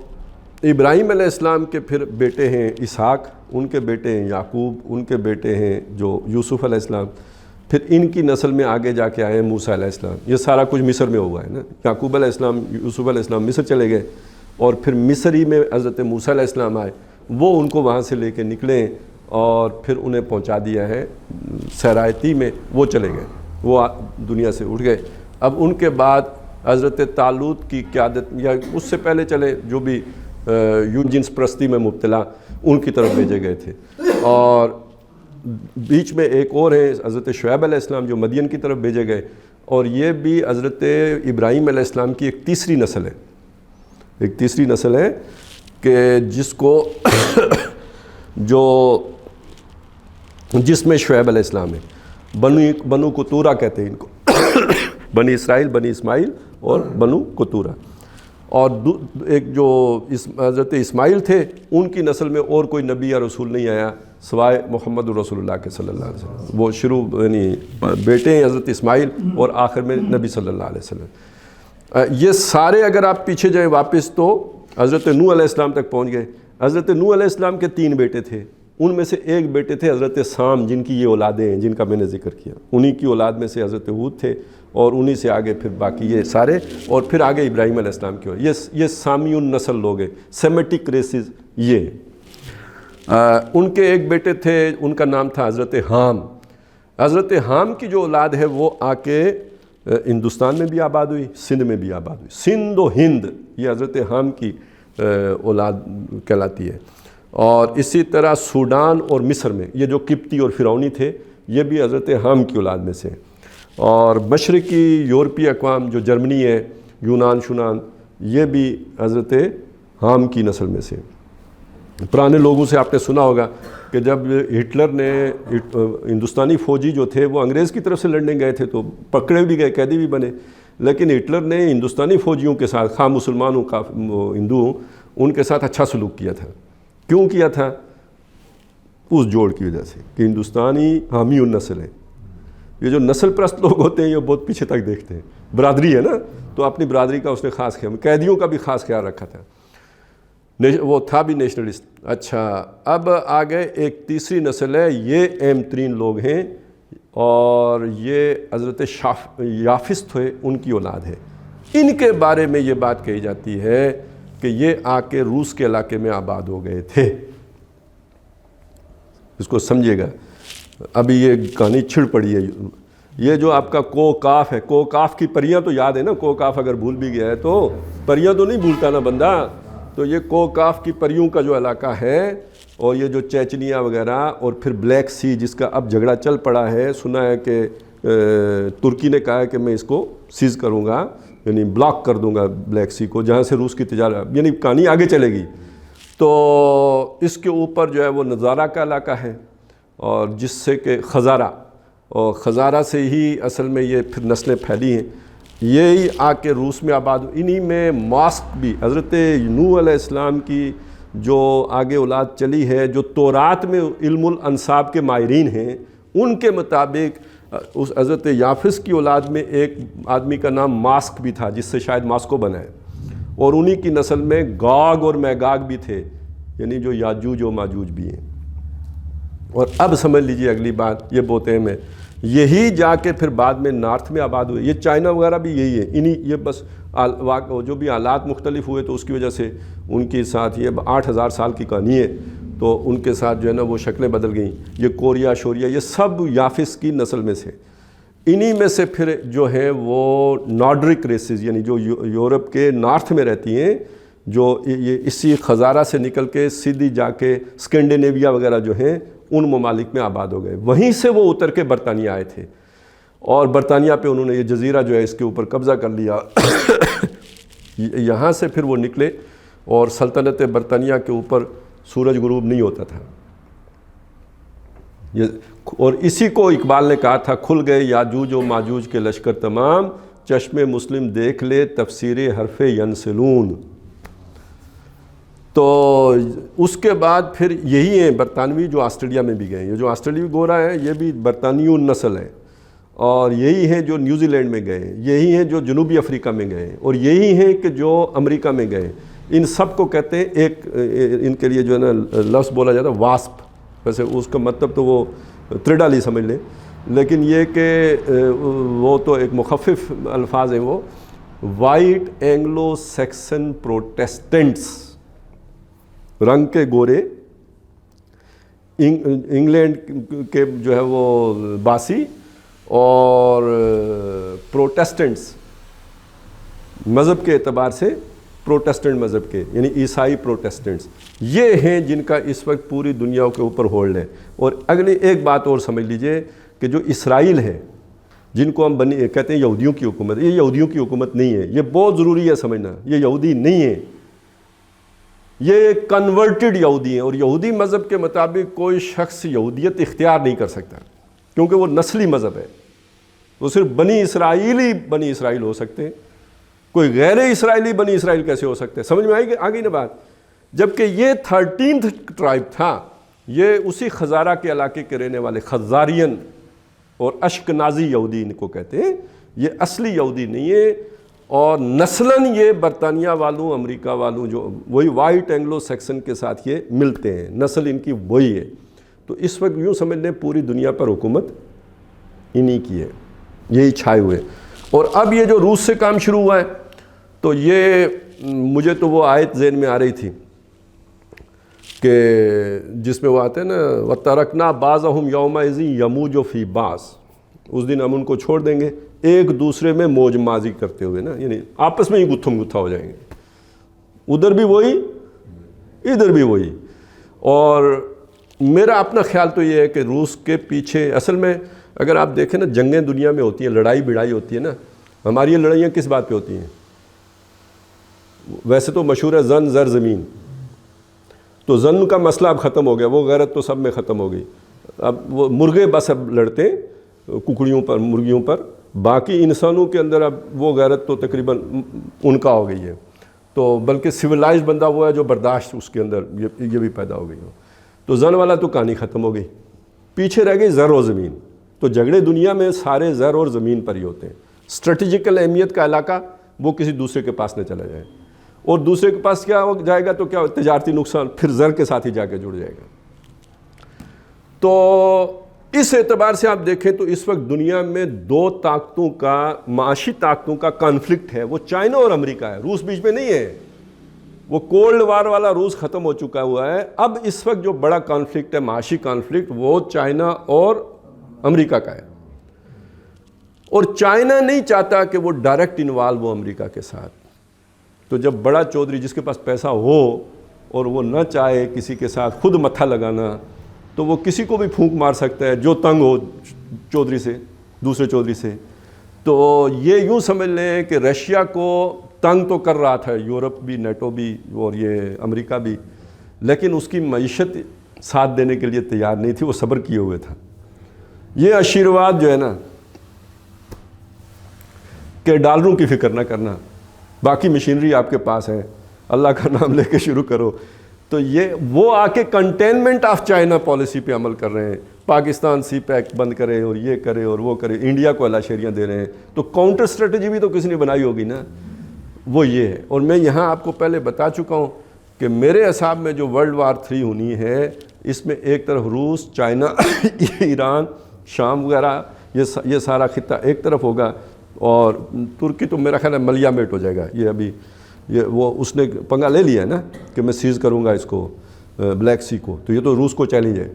ابراہیم علیہ السلام کے پھر بیٹے ہیں اسحاق، ان کے بیٹے ہیں یعقوب، ان کے بیٹے ہیں جو یوسف علیہ السلام، پھر ان کی نسل میں آگے جا کے آئے ہیں موسیٰ علیہ السلام. یہ سارا کچھ مصر میں ہوا ہے نا. یعقوب علیہ السلام، یوسف علیہ السلام مصر چلے گئے، اور پھر مصر ہی میں حضرت موسیٰ علیہ السلام آئے، وہ ان کو وہاں سے لے کے نکلے اور پھر انہیں پہنچا دیا ہے صحرائے میں، وہ چلے گئے، وہ دنیا سے اٹھ گئے. اب ان کے بعد حضرت طالوت کی قیادت، یا اس سے پہلے چلے جو بھی جنس پرستی میں مبتلا، ان کی طرف بھیجے گئے تھے. اور بیچ میں ایک اور ہیں حضرت شعیب علیہ السلام جو مدین کی طرف بھیجے گئے، اور یہ بھی حضرت ابراہیم علیہ السلام کی ایک تیسری نسل ہے. ایک تیسری نسل ہے کہ جس کو جس میں شعیب علیہ السلام ہے. بنو قطورہ کہتے ہیں ان کو، بنی اسرائیل، بنی اسماعیل اور بنو قطورہ. اور ایک جو حضرت اسماعیل تھے، ان کی نسل میں اور کوئی نبی یا رسول نہیں آیا سوائے محمد رسول اللہ کے صلی اللہ علیہ وسلم. وہ شروع یعنی بیٹے ہیں حضرت اسماعیل، اور آخر میں نبی صلی اللہ علیہ وسلم. یہ سارے اگر آپ پیچھے جائیں واپس تو حضرت نوح علیہ السلام تک پہنچ گئے. حضرت نوح علیہ السلام کے 3 بیٹے تھے، ان میں سے ایک بیٹے تھے حضرت سام، جن کی یہ اولادیں ہیں جن کا میں نے ذکر کیا. انہی کی اولاد میں سے حضرت ہود تھے، اور انہی سے آگے پھر باقی یہ سارے، اور پھر آگے ابراہیم علیہ السلام کی. یہ سامیون نسل لوگ ہیں، سیمیٹک ریسز. یہ ان کے ایک بیٹے تھے، ان کا نام تھا حضرت حام. حضرت حام کی جو اولاد ہے وہ آ کے ہندوستان میں بھی آباد ہوئی، سندھ میں بھی آباد ہوئی. سندھ و ہند یہ حضرت حام کی اولاد کہلاتی ہے. اور اسی طرح سوڈان اور مصر میں یہ جو قبطی اور فرعونی تھے، یہ بھی حضرت حام کی اولاد میں سے. اور مشرقی یورپی اقوام جو جرمنی ہے، یونان شنان، یہ بھی حضرت حام کی نسل میں سے. پرانے لوگوں سے آپ نے سنا ہوگا کہ جب ہٹلر نے ہندوستانی فوجی جو تھے وہ انگریز کی طرف سے لڑنے گئے تھے تو پکڑے بھی گئے، قیدی بھی بنے، لیکن ہٹلر نے ہندوستانی فوجیوں کے ساتھ، خواہ مسلمان ہوں خواہ ہندو ہوں، ان کے ساتھ اچھا سلوک کیا تھا۔ کیوں کیا تھا؟ اس جوڑ کی وجہ سے کہ ہندوستانی حامی النسل ہیں۔ یہ جو نسل پرست لوگ ہوتے ہیں یہ بہت پیچھے تک دیکھتے ہیں، برادری ہے نا، تو اپنی برادری کا اس نے خاص خیال، قیدیوں کا بھی خاص خیال رکھا تھا، وہ تھا بھی نیشنلسٹ۔ اچھا، اب آگے ایک تیسری نسل ہے، یہ اہم ترین لوگ ہیں، اور یہ حضرت یافس تھے، ان کی اولاد ہے۔ ان کے بارے میں یہ بات کہی جاتی ہے کہ یہ آ کے روس کے علاقے میں آباد ہو گئے تھے۔ اس کو سمجھیے گا، ابھی یہ کہانی چھڑ پڑی ہے۔ یہ جو آپ کا کو کاف ہے، کو کاف کی پریاں تو یاد ہے نا، کو کاف اگر بھول بھی گیا ہے تو پریاں تو نہیں بھولتا نا بندہ، تو یہ کو کاف کی پریوں کا جو علاقہ ہے، اور یہ جو چیچنیا وغیرہ، اور پھر بلیک سی جس کا اب جھگڑا چل پڑا ہے، سنا ہے کہ ترکی نے کہا ہے کہ میں اس کو سیز کروں گا، یعنی بلاک کر دوں گا بلیک سی کو، جہاں سے روس کی تجارت، یعنی کہانی آگے چلے گی۔ تو اس کے اوپر جو ہے وہ نظارہ کا علاقہ ہے، اور جس سے کہ خزارہ، اور خزارہ سے ہی اصل میں یہ پھر نسلیں پھیلی ہیں، یہی آ کے روس میں آباد۔ انہی میں ماسک بھی حضرت نوح علیہ السلام کی جو آگے اولاد چلی ہے، جو تورات میں علم الانساب کے ماہرین ہیں، ان کے مطابق اس حضرت یافس کی اولاد میں ایک آدمی کا نام ماسک بھی تھا، جس سے شاید ماسکو بنا ہے، اور انہی کی نسل میں گاگ اور میگاگ بھی تھے، یعنی جو یاجوج و ماجوج بھی ہیں۔ اور اب سمجھ لیجئے اگلی بات، یہ بہت اہم ہے، یہی جا کے پھر بعد میں نارتھ میں آباد ہوئے۔ یہ چائنا وغیرہ بھی یہی ہے، انہی یہ بس جو بھی حالات مختلف ہوئے تو اس کی وجہ سے ان کے ساتھ یہ 8000 سال کی کہانی ہے، تو ان کے ساتھ جو ہے نا وہ شکلیں بدل گئیں۔ یہ کوریا شوریا یہ سب یافس کی نسل میں سے، انہی میں سے پھر جو ہیں وہ نارڈرک ریسز، یعنی جو یورپ کے نارتھ میں رہتی ہیں، جو یہ اسی خزارہ سے نکل کے سیدھی جا کے اسکینڈینیویا وغیرہ جو ہیں ان ممالک میں آباد ہو گئے۔ وہیں سے وہ اتر کے برطانیہ آئے تھے، اور برطانیہ پہ انہوں نے یہ جزیرہ جو ہے اس کے اوپر قبضہ کر لیا۔ یہاں سے پھر وہ نکلے، اور سلطنت برطانیہ کے اوپر سورج غروب نہیں ہوتا تھا، اور اسی کو اقبال نے کہا تھا، کھل گئے یاجوج و ماجوج کے لشکر تمام، چشم مسلم دیکھ لے تفسیر حرف ینسلون۔ تو اس کے بعد پھر یہی ہیں برطانوی جو آسٹریلیا میں بھی گئے، یہ جو آسٹریلوی گورا ہے یہ بھی برطانوی نسل ہے، اور یہی ہیں جو نیوزی لینڈ میں گئے، یہی ہیں جو جنوبی افریقہ میں گئے، اور یہی ہیں کہ جو امریکہ میں گئے۔ ان سب کو کہتے ہیں ایک، ان کے لیے جو ہے نا لفظ بولا جاتا ہے واسپ، ویسے اس کا مطلب تو وہ تریڈالی سمجھ لیں، لیکن یہ کہ وہ تو ایک مخفف الفاظ ہیں، وہ وائٹ اینگلو سیکسن پروٹیسٹنٹس، رنگ کے گورے، انگلینڈ کے جو ہے وہ باسی، اور پروٹیسٹنٹس مذہب کے اعتبار سے، پروٹیسٹنٹ مذہب کے یعنی عیسائی پروٹیسٹنٹس، یہ ہیں جن کا اس وقت پوری دنیا کے اوپر ہولڈ ہے۔ اور اگلی ایک بات اور سمجھ لیجئے کہ جو اسرائیل ہے، جن کو ہم کہتے ہیں یہودیوں کی حکومت، یہ یہودیوں کی حکومت نہیں ہے، یہ بہت ضروری ہے سمجھنا، یہ یہودی نہیں ہے، یہ کنورٹڈ یہودی ہیں، اور یہودی مذہب کے مطابق کوئی شخص یہودیت اختیار نہیں کر سکتا، کیونکہ وہ نسلی مذہب ہے، وہ صرف بنی اسرائیل ہو سکتے ہیں، کوئی غیر اسرائیلی بنی اسرائیل کیسے ہو سکتے ہیں؟ سمجھ میں آگئی نا بات؟ جبکہ یہ 13th ٹرائب تھا، یہ اسی خزارہ کے علاقے کے رہنے والے خزارین اور اشکنازی یہودی ان کو کہتے ہیں، یہ اصلی یہودی نہیں ہے، اور نسلاً یہ برطانیہ والوں، امریکہ والوں، جو وہی وائٹ اینگلو سیکسن کے ساتھ یہ ملتے ہیں، نسل ان کی وہی ہے۔ تو اس وقت یوں سمجھ لیں پوری دنیا پر حکومت انہی کی ہے، یہی چھائے ہوئے۔ اور اب یہ جو روس سے کام شروع ہوا ہے، تو یہ مجھے تو وہ آیت ذہن میں آ رہی تھی کہ جس میں وہ آتے ہیں نا وَتَرَكْنَا بَعْضَهُمْ يَوْمَئِذٍ يَمُوجُ فِي بَعْضٍ، اس دن ہم ان کو چھوڑ دیں گے ایک دوسرے میں موج مازی کرتے ہوئے نا، یعنی آپس میں ہی گتھم گتھا ہو جائیں گے، ادھر بھی وہی ادھر بھی وہی۔ اور میرا اپنا خیال تو یہ ہے کہ روس کے پیچھے اصل میں اگر آپ دیکھیں نا، جنگیں دنیا میں ہوتی ہیں، لڑائی بڑائی ہوتی ہے نا، ہماری یہ لڑائیاں کس بات پہ ہوتی ہیں؟ ویسے تو مشہور ہے زن زر زمین، تو ظن کا مسئلہ اب ختم ہو گیا، وہ غیرت تو سب میں ختم ہو گئی. اب وہ مرغے بس اب لڑتے ہیں ککڑیوں پر، مرغیوں پر، باقی انسانوں کے اندر اب وہ غیرت تو تقریباً ان کا ہو گئی ہے. تو بلکہ سویلائز بندہ وہ ہے جو برداشت اس کے اندر یہ بھی پیدا ہو گئی ہو. تو زن والا تو کہانی ختم ہو گئی، پیچھے رہ گئی زر و زمین. تو جھگڑے دنیا میں سارے زر اور زمین پر ہی ہوتے ہیں. اسٹریٹجیکل اہمیت کا علاقہ وہ کسی دوسرے کے پاس نہ چلا جائے، اور دوسرے کے پاس کیا ہو جائے گا تو کیا تجارتی نقصان پھر زر کے ساتھ ہی جا کے جڑ جائے گا. تو اس اعتبار سے آپ دیکھیں تو اس وقت دنیا میں دو طاقتوں کا، معاشی طاقتوں کا کانفلکٹ ہے، وہ چائنا اور امریکہ ہے. روس بیچ میں نہیں ہے. وہ کولڈ وار والا روس ختم ہو چکا ہوا ہے. اب اس وقت جو بڑا کانفلکٹ ہے، معاشی کانفلکٹ، وہ چائنا اور امریکہ کا ہے. اور چائنا نہیں چاہتا کہ وہ ڈائریکٹ انوالو ہو امریکہ کے ساتھ. تو جب بڑا چودھری جس کے پاس پیسہ ہو اور وہ نہ چاہے کسی کے ساتھ خود متھا لگانا، تو وہ کسی کو بھی پھونک مار سکتا ہے جو تنگ ہو چودھری سے، دوسرے چودھری سے. تو یہ یوں سمجھ لیں کہ رشیا کو تنگ تو کر رہا تھا یورپ بھی، نیٹو بھی، اور یہ امریکہ بھی، لیکن اس کی معیشت ساتھ دینے کے لیے تیار نہیں تھی، وہ صبر کیے ہوئے تھا. یہ آشیرواد جو ہے نا کہ ڈالروں کی فکر نہ کرنا، باقی مشینری آپ کے پاس ہے، اللہ کا نام لے کے شروع کرو. تو یہ وہ آ کے کنٹینمنٹ آف چائنا پالیسی پہ عمل کر رہے ہیں. پاکستان سی پیک بند کرے اور یہ کرے اور وہ کرے، انڈیا کو الاشیریاں دے رہے ہیں. تو کاؤنٹر اسٹریٹجی بھی تو کسی نے بنائی ہوگی نا، وہ یہ ہے. اور میں یہاں آپ کو پہلے بتا چکا ہوں کہ میرے حساب میں جو ورلڈ وار 3 ہونی ہے، اس میں ایک طرف روس، چائنا، ایران، شام وغیرہ، یہ سارا خطہ ایک طرف ہوگا، اور ترکی تو میرا خیال ہے ملیا میٹ ہو جائے گا. یہ ابھی وہ اس نے پنگا لے لیا ہے نا کہ میں سیز کروں گا اس کو، بلیک سی کو. تو یہ تو روس کو چیلنج ہے،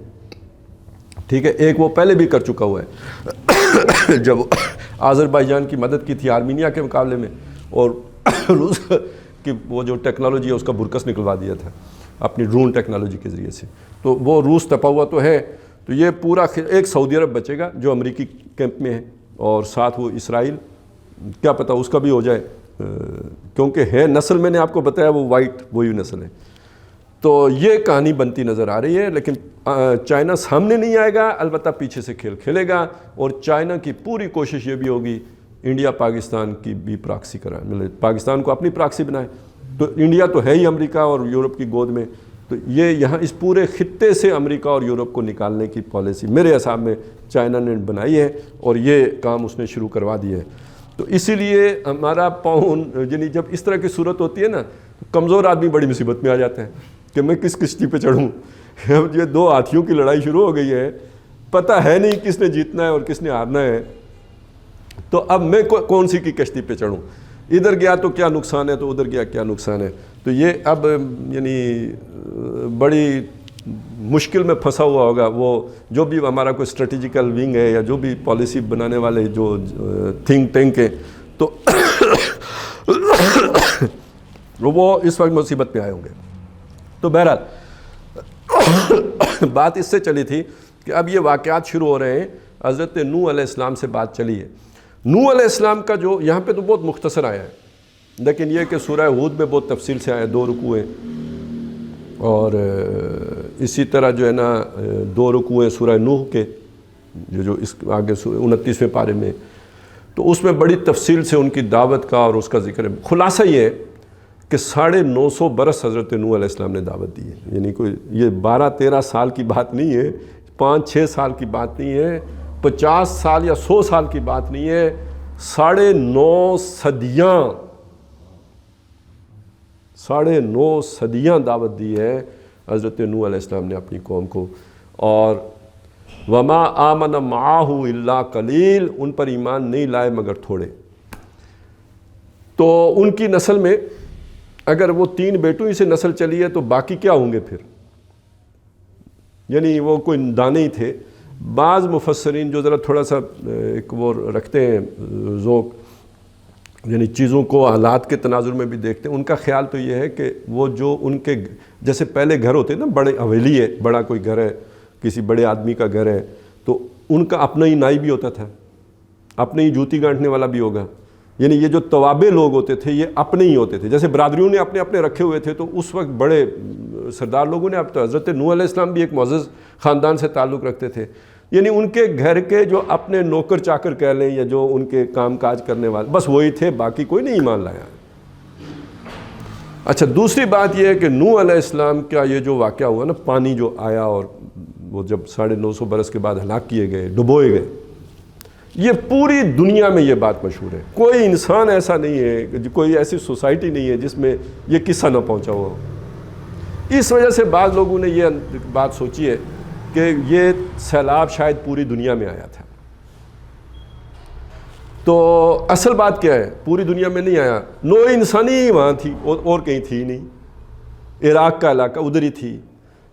ٹھیک ہے. ایک وہ پہلے بھی کر چکا ہوا ہے جب آذربائیجان کی مدد کی تھی آرمینیا کے مقابلے میں، اور روس کی وہ جو ٹیکنالوجی ہے اس کا برکس نکلوا دیا تھا اپنی ڈرون ٹیکنالوجی کے ذریعے سے. تو وہ روس تپا ہوا تو ہے. تو یہ پورا ایک سعودی عرب بچے گا جو امریکی کیمپ میں ہے، اور ساتھ وہ اسرائیل، کیا پتہ اس کا بھی ہو جائے، کیونکہ ہے نسل، میں نے آپ کو بتایا وہ وائٹ وہی نسل ہے. تو یہ کہانی بنتی نظر آ رہی ہے. لیکن چائنا سامنے نہیں آئے گا، البتہ پیچھے سے کھیل کھیلے گا. اور چائنا کی پوری کوشش یہ بھی ہوگی انڈیا پاکستان کی بھی پراکسی کرائے، مطلب پاکستان کو اپنی پراکسی بنائے. تو انڈیا تو ہے ہی امریکہ اور یورپ کی گود میں. تو یہ یہاں اس پورے خطے سے امریکہ اور یورپ کو نکالنے کی پالیسی میرے حساب میں چائنا نے بنائی ہے، اور یہ کام اس نے شروع کروا دیا ہے. تو اسی لیے ہمارا پاؤں، یعنی جب اس طرح کی صورت ہوتی ہے نا، کمزور آدمی بڑی مصیبت میں آ جاتا ہے کہ میں کس کشتی پہ چڑھوں. اب یہ 2 ہاتھیوں کی لڑائی شروع ہو گئی ہے، پتہ ہے نہیں کس نے جیتنا ہے اور کس نے ہارنا ہے. تو اب میں کون سی کی کشتی پہ چڑھوں؟ ادھر گیا تو کیا نقصان ہے، تو ادھر گیا کیا نقصان ہے. تو یہ اب یعنی بڑی مشکل میں پھنسا ہوا ہوگا وہ جو بھی ہمارا کوئی اسٹریٹجیکل ونگ ہے یا جو بھی پالیسی بنانے والے جو تھنک ٹینک ہیں، تو وہ اس وقت مصیبت پہ آئے ہوں گے. تو بہرحال بات اس سے چلی تھی کہ اب یہ واقعات شروع ہو رہے ہیں. حضرت نوح علیہ السلام سے بات چلی ہے. نوح علیہ السلام کا جو یہاں پہ تو بہت مختصر آیا ہے، لیکن یہ کہ سورہ ہود میں بہت تفصیل سے آیا، 2 رکوع ہیں. اور اسی طرح جو ہے نا 2 رکوع ہیں سورہ نوح کے، جو اس آگے 29ویں پارے میں. تو اس میں بڑی تفصیل سے ان کی دعوت کا اور اس کا ذکر ہے. خلاصہ یہ ہے کہ 950 برس حضرت نوح علیہ السلام نے دعوت دی ہے. یعنی کوئی یہ 12-13 سال کی بات نہیں ہے، 5-6 سال کی بات نہیں ہے، 50 سال یا 100 سال کی بات نہیں ہے. 9.5 صدیاں 9.5 صدیاں دعوت دی ہے حضرت نوح علیہ السلام نے اپنی قوم کو. اور وما آمن معہ الا قلیل، ان پر ایمان نہیں لائے مگر تھوڑے. تو ان کی نسل میں اگر وہ 3 بیٹوں ہی سے نسل چلی ہے تو باقی کیا ہوں گے پھر؟ یعنی وہ کوئی دانے ہی تھے. بعض مفسرین جو ذرا تھوڑا سا ایک وہ رکھتے ہیں ذوق، یعنی چیزوں کو حالات کے تناظر میں بھی دیکھتے ہیں، ان کا خیال تو یہ ہے کہ وہ جو ان کے جیسے پہلے گھر ہوتے ہیں نا، بڑے حویلی ہے، بڑا کوئی گھر ہے، کسی بڑے آدمی کا گھر ہے، تو ان کا اپنا ہی نائی بھی ہوتا تھا، اپنے ہی جوتی گانٹنے والا بھی ہوگا. یعنی یہ جو توابع لوگ ہوتے تھے یہ اپنے ہی ہوتے تھے. جیسے برادریوں نے اپنے اپنے رکھے ہوئے تھے، تو اس وقت بڑے سردار لوگوں نے. اب تو حضرت نوح علیہ السلام بھی ایک معزز خاندان سے تعلق رکھتے تھے. یعنی ان کے گھر کے جو اپنے نوکر چاکر کہہ لیں یا جو ان کے کام کاج کرنے والے بس وہی تھے, باقی کوئی نہیں ایمان لایا. اچھا دوسری بات یہ ہے کہ نوح علیہ السلام کا یہ جو واقعہ ہوا نا, پانی جو آیا اور وہ جب 950 برس کے بعد ہلاک کیے گئے, ڈبوئے گئے, یہ پوری دنیا میں یہ بات مشہور ہے. کوئی انسان ایسا نہیں ہے, کوئی ایسی سوسائٹی نہیں ہے جس میں یہ قصہ نہ پہنچا ہوا ہو. اس وجہ سے بعض لوگوں نے یہ بات سوچی ہے کہ یہ سیلاب شاید پوری دنیا میں آیا تھا. تو اصل بات کیا ہے, پوری دنیا میں نہیں آیا, نوع انسانی ہی وہاں تھی اور کہیں تھی نہیں. عراق کا علاقہ ادھر ہی تھی,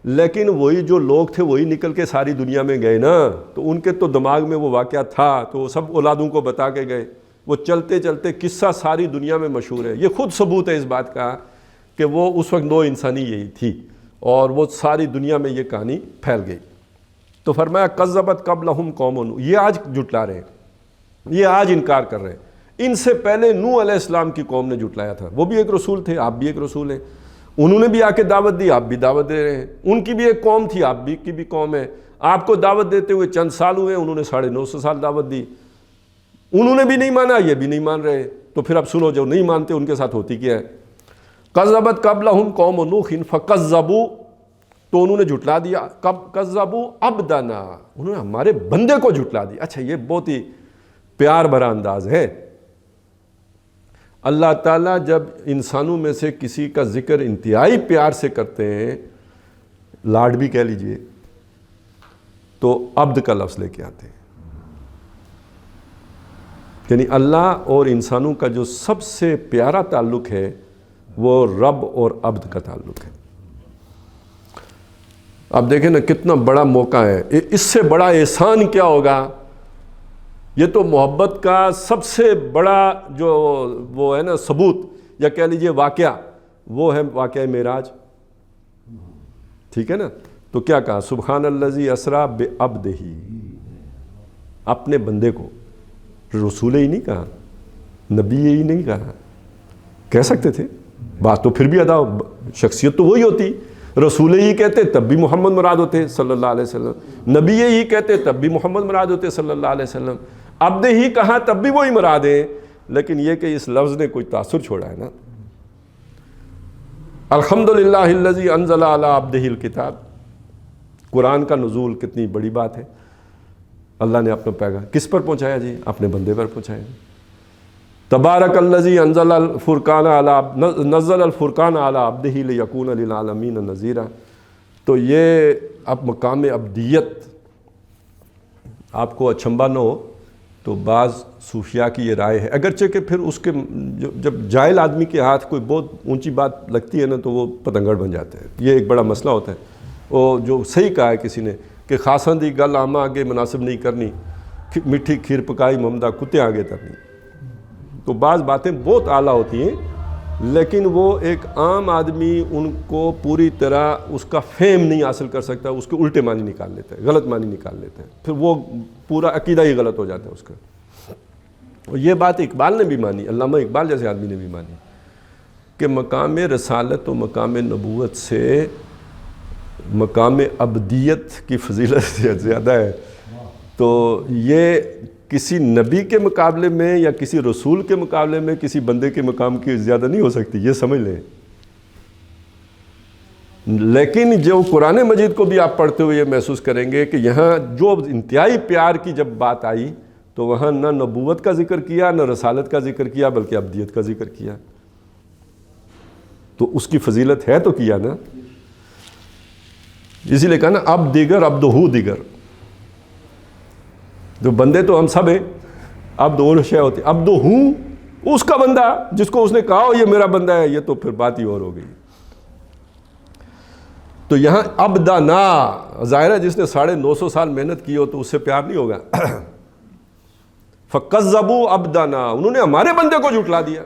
لیکن وہی جو لوگ تھے وہی نکل کے ساری دنیا میں گئے نا, تو ان کے تو دماغ میں وہ واقعہ تھا تو وہ سب اولادوں کو بتا کے گئے. وہ چلتے چلتے قصہ ساری دنیا میں مشہور ہے. یہ خود ثبوت ہے اس بات کا کہ وہ اس وقت نوع انسانی یہی تھی اور وہ ساری دنیا میں یہ کہانی پھیل گئی. تو فرمایا کذبت قبلہم قوم نوح, یہ آج جھٹلا رہے ہیں, یہ آج انکار کر رہے ہیں. ان سے پہلے نوح علیہ السلام کی قوم نے جھٹلایا تھا. وہ بھی ایک رسول تھے, آپ بھی ایک رسول ہیں. انہوں نے بھی آ کے دعوت دی, آپ بھی دعوت دے رہے ہیں. ان کی بھی ایک قوم تھی, آپ بھی کی بھی قوم ہے. آپ کو دعوت دیتے ہوئے چند سال ہوئے, انہوں نے 950 سال دعوت دی. انہوں نے بھی نہیں مانا, یہ بھی نہیں مان رہے. تو پھر اب سنو, جو نہیں مانتے ان کے ساتھ ہوتی کیا ہے. کذبت قبلہم قوم نوح فکذبوا, تو انہوں نے جھٹلا دیا. کذبوا عبدنا, انہوں نے ہمارے بندے کو جھٹلا دیا. اچھا یہ بہت ہی پیار بھرا انداز ہے. اللہ تعالیٰ جب انسانوں میں سے کسی کا ذکر انتہائی پیار سے کرتے ہیں, لاڈ بھی کہہ لیجئے, تو عبد کا لفظ لے کے آتے ہیں. یعنی اللہ اور انسانوں کا جو سب سے پیارا تعلق ہے وہ رب اور عبد کا تعلق ہے. اب دیکھیں نا کتنا بڑا موقع ہے, اس سے بڑا احسان کیا ہوگا. یہ تو محبت کا سب سے بڑا جو وہ ہے نا ثبوت, یا کہہ لیجئے واقعہ, وہ ہے واقعہ معراج. ٹھیک ہے نا. تو کیا کہا, سبحان الذی اسریٰ بعبدہ, اپنے بندے کو. رسول ہی نہیں کہا, نبی ہی نہیں کہا. کہہ سکتے تھے, بات تو پھر بھی ادا, شخصیت تو وہی ہوتی. رسول ہی کہتے تب بھی محمد مراد ہوتے صلی اللہ علیہ وسلم, نبی ہی کہتے تب بھی محمد مراد ہوتے صلی اللہ علیہ وسلم, عبد ہی کہا تب بھی وہی مراد ہے. لیکن یہ کہ اس لفظ نے کوئی تاثر چھوڑا ہے نا. الحمدللہ الذی انزل علی عبدہ الکتاب, قرآن کا نزول کتنی بڑی بات ہے. اللہ نے اپنا پیغام کس پر پہنچایا جی, اپنے بندے پر پہنچایا. تبارک الذی انزل الفرقان علی نزل الفرقان علی عبدہ لیکون للعالمین نذیرا. تو یہ اب مقام عبدیت آپ کو اچھمبا نہ ہو تو بعض صوفیاء کی یہ رائے ہے, اگرچہ کہ پھر اس کے جب جاہل آدمی کے ہاتھ کوئی بہت اونچی بات لگتی ہے نا تو وہ پتنگڑ بن جاتے ہیں. یہ ایک بڑا مسئلہ ہوتا ہے. وہ جو صحیح کہا ہے کسی نے کہ خاصاں دی گل آما آگے مناسب نہیں کرنی, میٹھی کھیر پکائی ممدہ کتے آگے ترنی. تو بعض باتیں بہت اعلیٰ ہوتی ہیں لیکن وہ ایک عام آدمی ان کو پوری طرح اس کا فہم نہیں حاصل کر سکتا, اس کے الٹے معنی نکال لیتا ہے, غلط معنی نکال لیتا ہے, پھر وہ پورا عقیدہ ہی غلط ہو جاتا ہے اس کا. اور یہ بات اقبال نے بھی مانی, علامہ اقبال جیسے آدمی نے بھی مانی کہ مقام رسالت و مقام نبوت سے مقام عبدیت کی فضیلت زیادہ ہے. تو یہ کسی نبی کے مقابلے میں یا کسی رسول کے مقابلے میں کسی بندے کے مقام کی زیادہ نہیں ہو سکتی, یہ سمجھ لیں. لیکن جو قرآن مجید کو بھی آپ پڑھتے ہوئے یہ محسوس کریں گے کہ یہاں جو انتہائی پیار کی جب بات آئی تو وہاں نہ نبوت کا ذکر کیا, نہ رسالت کا ذکر کیا, بلکہ عبدیت کا ذکر کیا. تو اس کی فضیلت ہے تو کیا نا. اسی لیے کہا نا اب دیگر عبدہ دیگر. جو بندے تو ہم سب ہیں, عبد اور شے ہوتی. عبدہ اس کا بندہ جس کو اس نے کہا یہ میرا بندہ ہے, یہ تو پھر بات ہی اور ہو گئی. تو یہاں عبدنا ظاہر ہے جس نے 950 سال محنت کی ہو تو اس سے پیار نہیں ہوگا. فکذبوا عبدنا, انہوں نے ہمارے بندے کو جھٹلا دیا.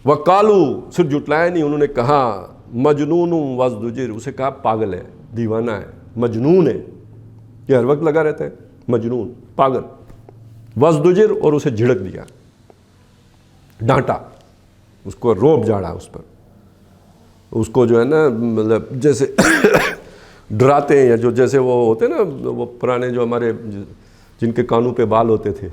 وقالوا, صرف جھٹلایا نہیں, انہوں نے کہا مجنون وازدجر, اسے کہا پاگل ہے, دیوانہ ہے, مجنون ہے, یہ ہر وقت لگا رہتا ہے, مجنون پاگل. وازدجر, اور اسے جھڑک دیا, ڈانٹا, اس کو روب جاڑا اس پر. اس کو جو ہے نا مطلب جیسے ڈراتے ہیں، یا جو جیسے وہ ہوتے ہیں نا وہ پرانے جو ہمارے جن کے کانوں پہ بال ہوتے تھے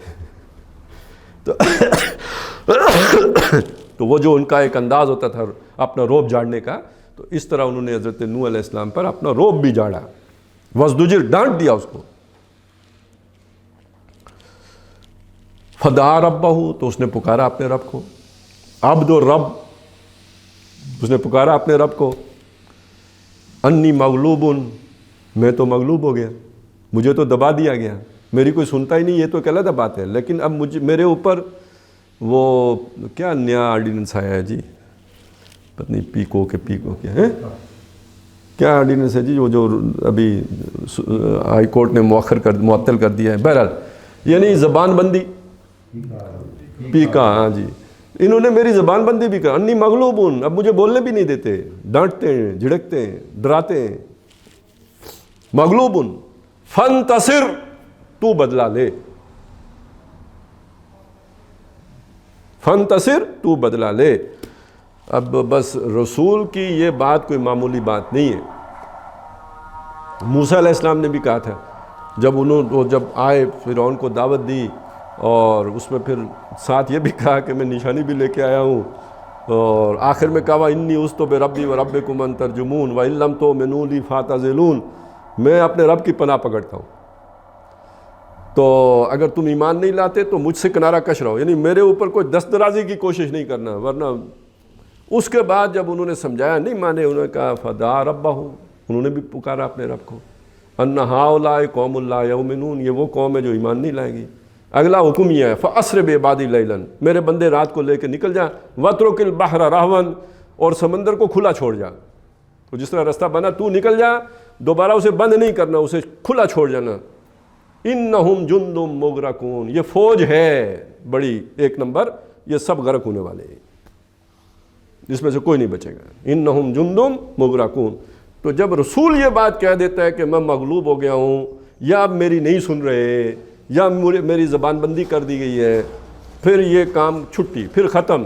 تو وہ جو ان کا ایک انداز ہوتا تھا اپنا روب جھاڑنے کا، تو اس طرح انہوں نے حضرت نوح علیہ السلام پر اپنا روب بھی جھاڑا، وزدجر، ڈانٹ دیا اس کو. فدعا ربہ، تو اس نے پکارا اپنے رب کو، عبد و رب، اس نے پکارا اپنے رب کو. انی مغلوب، میں تو مغلوب ہو گیا، مجھے تو دبا دیا گیا، میری کوئی سنتا ہی نہیں. یہ تو ایک علیحدہ بات ہے، لیکن اب میرے اوپر وہ کیا نیا آرڈیننس آیا ہے جی، پتہ نہیں پیکو کیا ہے، کیا آرڈیننس ہے جی، وہ جو ابھی ہائی کورٹ نے معطل کر دیا ہے. بہرحال یعنی زبان بندی، پیکا، ہاں جی، انہوں نے میری زبان بندی بھی کر. انی مغلوب، اب مجھے بولنے بھی نہیں دیتے، ڈانٹتے ہیں، جھڑکتے ہیں، ڈراتے ہیں. مغلوب فانتصر، تو بدلا لے، فانتصر، تو بدلا لے. اب بس رسول کی یہ بات کوئی معمولی بات نہیں ہے. موسیٰ علیہ السلام نے بھی کہا تھا، جب آئے فرعون کو دعوت دی، اور اس میں پھر ساتھ یہ بھی کہا کہ میں نشانی بھی لے کے آیا ہوں، اور آخر میں کہا انی اُذتُ بربی وربکم ان ترجمون وَإِن لَّمْ تُؤْمِنُوا لِي فَاعْتَزِلُونِ، میں اپنے رب کی پناہ پکڑتا ہوں، تو اگر تم ایمان نہیں لاتے تو مجھ سے کنارہ کش رہو، یعنی میرے اوپر کوئی دست درازی کی کوشش نہیں کرنا. ورنہ اس کے بعد جب انہوں نے سمجھایا نہیں مانے، انہوں نے کہا فدعا ربہ، انہوں نے بھی پکارا اپنے رب کو. ان ہؤلاء قوم لا یؤمنون، یہ وہ قوم ہے جو ایمان نہیں لائے گی. اگلا حکم یہ ہے فاسر بعبادی لیلا، میرے بندے رات کو لے کے نکل جا، واترک البحر رہوا، اور سمندر کو کھلا چھوڑ جا. تو جس طرح رستہ بنا تو نکل جا، دوبارہ اسے بند نہیں کرنا، اسے کھلا چھوڑ جانا. انہم جند مغرقون، یہ فوج ہے بڑی ایک نمبر، یہ سب غرق ہونے والے ہیں، اس میں سے کوئی نہیں بچے گا. انہم جند مغرقون. تو جب رسول یہ بات کہہ دیتا ہے کہ میں مغلوب ہو گیا ہوں، یا اب میری نہیں سن رہے، یا میری زبان بندی کر دی گئی ہے، پھر یہ کام چھٹی، پھر ختم.